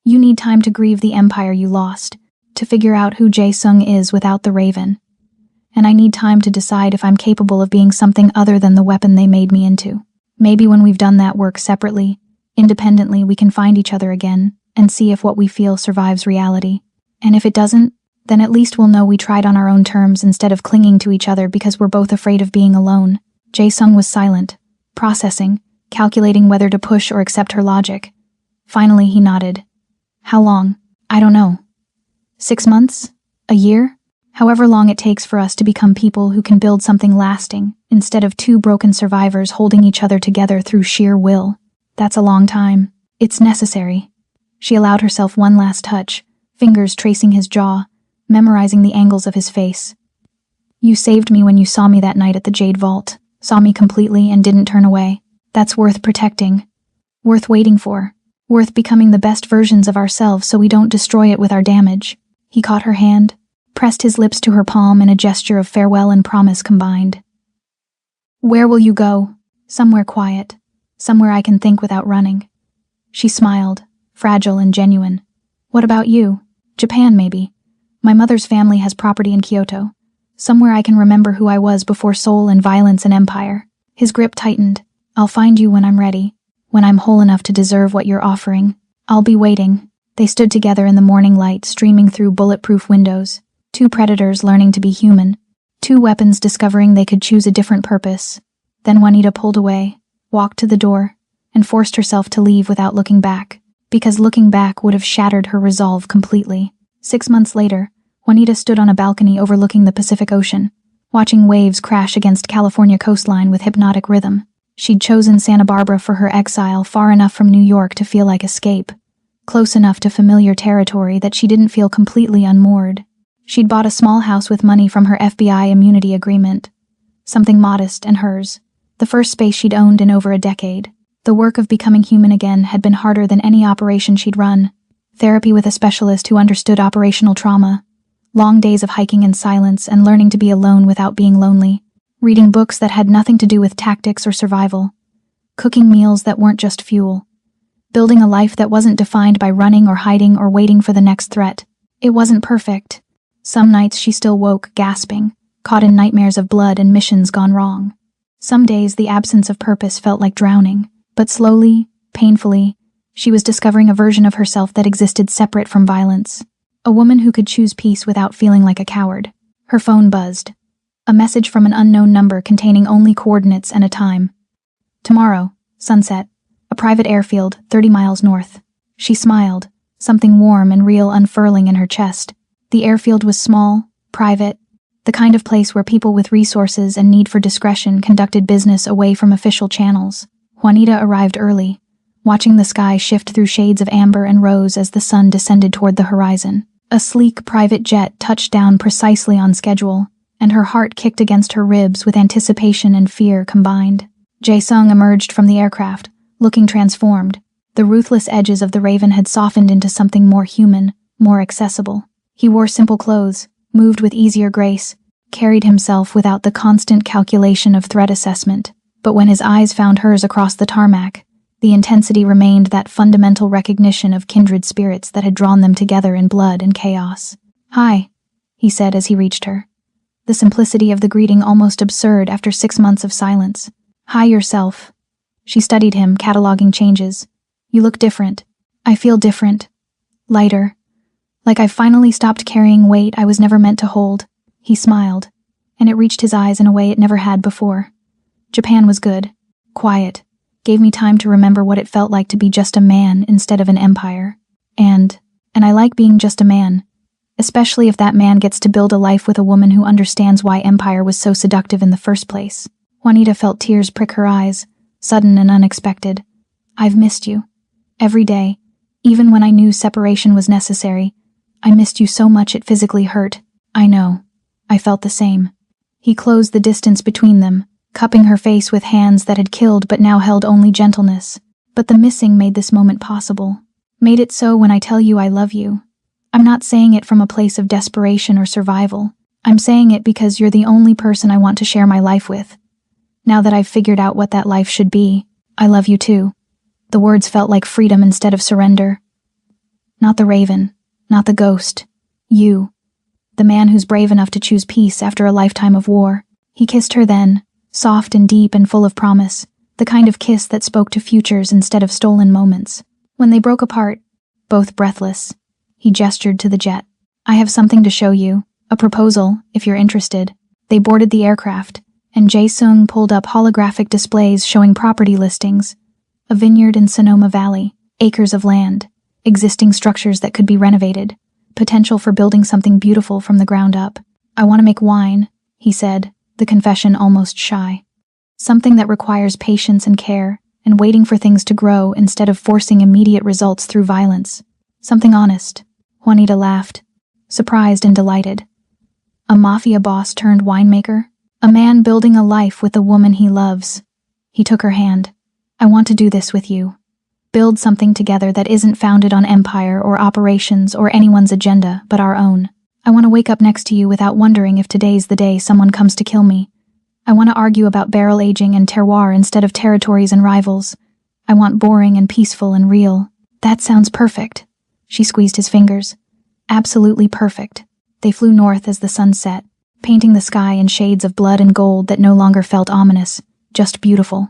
You need time to grieve the empire you lost, to figure out who Jae-sung is without the Raven. And I need time to decide if I'm capable of being something other than the weapon they made me into. Maybe when we've done that work separately, independently, we can find each other again and see if what we feel survives reality. And if it doesn't, then at least we'll know we tried on our own terms instead of clinging to each other because we're both afraid of being alone. Jae-sung was silent, processing, calculating whether to push or accept her logic. Finally, he nodded. How long? I don't know. 6 months? A year? However long it takes for us to become people who can build something lasting, instead of two broken survivors holding each other together through sheer will. That's a long time. It's necessary. She allowed herself one last touch, fingers tracing his jaw, memorizing the angles of his face. You saved me when you saw me that night at the Jade Vault, saw me completely and didn't turn away. That's worth protecting. Worth waiting for. Worth becoming the best versions of ourselves so we don't destroy it with our damage. He caught her hand, pressed his lips to her palm in a gesture of farewell and promise combined. Where will you go? Somewhere quiet. Somewhere I can think without running. She smiled, fragile and genuine. What about you? Japan, maybe. My mother's family has property in Kyoto. Somewhere I can remember who I was before soul and violence and empire. His grip tightened. I'll find you when I'm ready. When I'm whole enough to deserve what you're offering. I'll be waiting. They stood together in the morning light streaming through bulletproof windows. Two predators learning to be human. Two weapons discovering they could choose a different purpose. Then Juanita pulled away, walked to the door, and forced herself to leave without looking back, because looking back would have shattered her resolve completely. 6 months later, Juanita stood on a balcony overlooking the Pacific Ocean, watching waves crash against California coastline with hypnotic rhythm. She'd chosen Santa Barbara for her exile, far enough from New York to feel like escape, close enough to familiar territory that she didn't feel completely unmoored. She'd bought a small house with money from her FBI immunity agreement, something modest and hers, the first space she'd owned in over a decade. The work of becoming human again had been harder than any operation she'd run. Therapy with a specialist who understood operational trauma, long days of hiking in silence and learning to be alone without being lonely, reading books that had nothing to do with tactics or survival, cooking meals that weren't just fuel, building a life that wasn't defined by running or hiding or waiting for the next threat. It wasn't perfect. Some nights she still woke, gasping, caught in nightmares of blood and missions gone wrong. Some days the absence of purpose felt like drowning, but slowly, painfully, she was discovering a version of herself that existed separate from violence. A woman who could choose peace without feeling like a coward. Her phone buzzed. A message from an unknown number containing only coordinates and a time. Tomorrow, sunset, a private airfield 30 miles north. She smiled, something warm and real unfurling in her chest. The airfield was small, private, the kind of place where people with resources and need for discretion conducted business away from official channels. Juanita arrived early, watching the sky shift through shades of amber and rose as the sun descended toward the horizon. A sleek private jet touched down precisely on schedule, and her heart kicked against her ribs with anticipation and fear combined. Jae-sung emerged from the aircraft, looking transformed. The ruthless edges of the Raven had softened into something more human, more accessible. He wore simple clothes, moved with easier grace, carried himself without the constant calculation of threat assessment. But when his eyes found hers across the tarmac, the intensity remained that fundamental recognition of kindred spirits that had drawn them together in blood and chaos. "Hi," he said as he reached her. The simplicity of the greeting almost absurd after 6 months of silence. "Hi yourself." She studied him, cataloging changes. "You look different. I feel different. Lighter. Like I've finally stopped carrying weight I was never meant to hold." He smiled, and it reached his eyes in a way it never had before. Japan was good, quiet, gave me time to remember what it felt like to be just a man instead of an empire. And I like being just a man, especially if that man gets to build a life with a woman who understands why empire was so seductive in the first place. Juanita felt tears prick her eyes, sudden and unexpected. "I've missed you. Every day, even when I knew separation was necessary. I missed you so much it physically hurt." "I know." I felt the same. He closed the distance between them, cupping her face with hands that had killed but now held only gentleness. But the missing made this moment possible. Made it so when I tell you I love you. I'm not saying it from a place of desperation or survival. I'm saying it because you're the only person I want to share my life with. Now that I've figured out what that life should be, I love you too. The words felt like freedom instead of surrender. Not the raven, not the ghost. You. The man who's brave enough to choose peace after a lifetime of war. He kissed her then, soft and deep and full of promise, the kind of kiss that spoke to futures instead of stolen moments. When they broke apart, both breathless, he gestured to the jet. I have something to show you, a proposal, if you're interested. They boarded the aircraft, and Jae-sung pulled up holographic displays showing property listings. A vineyard in Sonoma Valley, acres of land, existing structures that could be renovated, potential for building something beautiful from the ground up. I want to make wine, he said, the confession almost shy. Something that requires patience and care, and waiting for things to grow instead of forcing immediate results through violence. Something honest. Juanita laughed, surprised and delighted. A mafia boss turned winemaker? A man building a life with a woman he loves. He took her hand. I want to do this with you. Build something together that isn't founded on empire or operations or anyone's agenda, but our own. I want to wake up next to you without wondering if today's the day someone comes to kill me. I want to argue about barrel aging and terroir instead of territories and rivals. I want boring and peaceful and real. That sounds perfect. She squeezed his fingers. Absolutely perfect. They flew north as the sun set, painting the sky in shades of blood and gold that no longer felt ominous, just beautiful.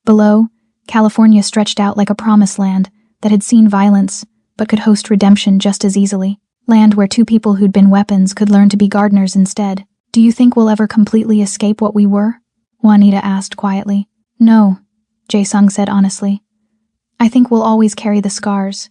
Below, California stretched out like a promised land that had seen violence, but could host redemption just as easily. Land where two people who'd been weapons could learn to be gardeners instead. Do you think we'll ever completely escape what we were? Juanita asked quietly. No, Jae-sung said honestly. I think we'll always carry the scars.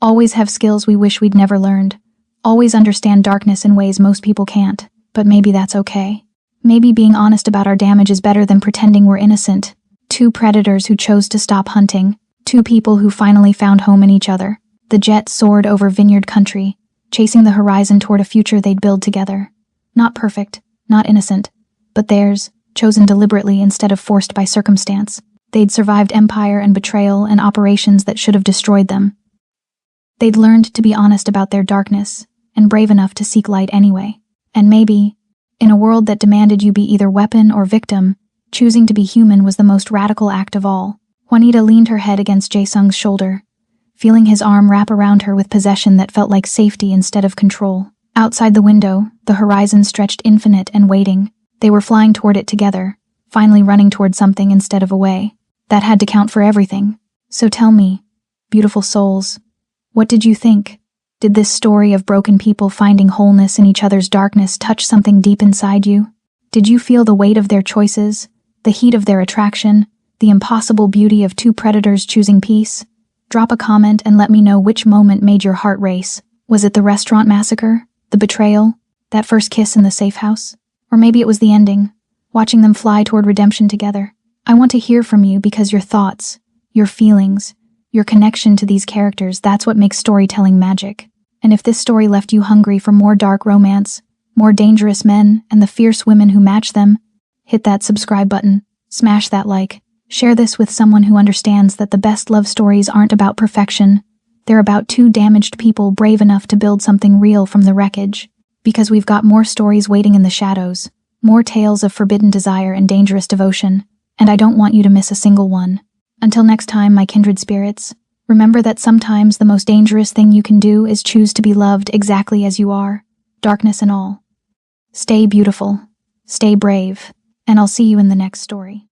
Always have skills we wish we'd never learned. Always understand darkness in ways most people can't. But maybe that's okay. Maybe being honest about our damage is better than pretending we're innocent. Two predators who chose to stop hunting. Two people who finally found home in each other. The jet soared over vineyard country, chasing the horizon toward a future they'd build together. Not perfect, not innocent, but theirs, chosen deliberately instead of forced by circumstance. They'd survived empire and betrayal and operations that should have destroyed them. They'd learned to be honest about their darkness, and brave enough to seek light anyway. And maybe, in a world that demanded you be either weapon or victim, choosing to be human was the most radical act of all. Juanita leaned her head against Jae-sung's shoulder, feeling his arm wrap around her with possession that felt like safety instead of control. Outside the window, the horizon stretched infinite and waiting. They were flying toward it together, finally running toward something instead of away. That had to count for everything. So tell me, beautiful souls, what did you think? Did this story of broken people finding wholeness in each other's darkness touch something deep inside you? Did you feel the weight of their choices, the heat of their attraction, the impossible beauty of two predators choosing peace? Drop a comment and let me know which moment made your heart race. Was it the restaurant massacre? The betrayal? That first kiss in the safe house? Or maybe it was the ending, watching them fly toward redemption together. I want to hear from you because your thoughts, your feelings, your connection to these characters, that's what makes storytelling magic. And if this story left you hungry for more dark romance, more dangerous men, and the fierce women who match them, hit that subscribe button, smash that like, share this with someone who understands that the best love stories aren't about perfection. They're about two damaged people brave enough to build something real from the wreckage. Because we've got more stories waiting in the shadows, more tales of forbidden desire and dangerous devotion, and I don't want you to miss a single one. Until next time, my kindred spirits, remember that sometimes the most dangerous thing you can do is choose to be loved exactly as you are, darkness and all. Stay beautiful, stay brave, and I'll see you in the next story.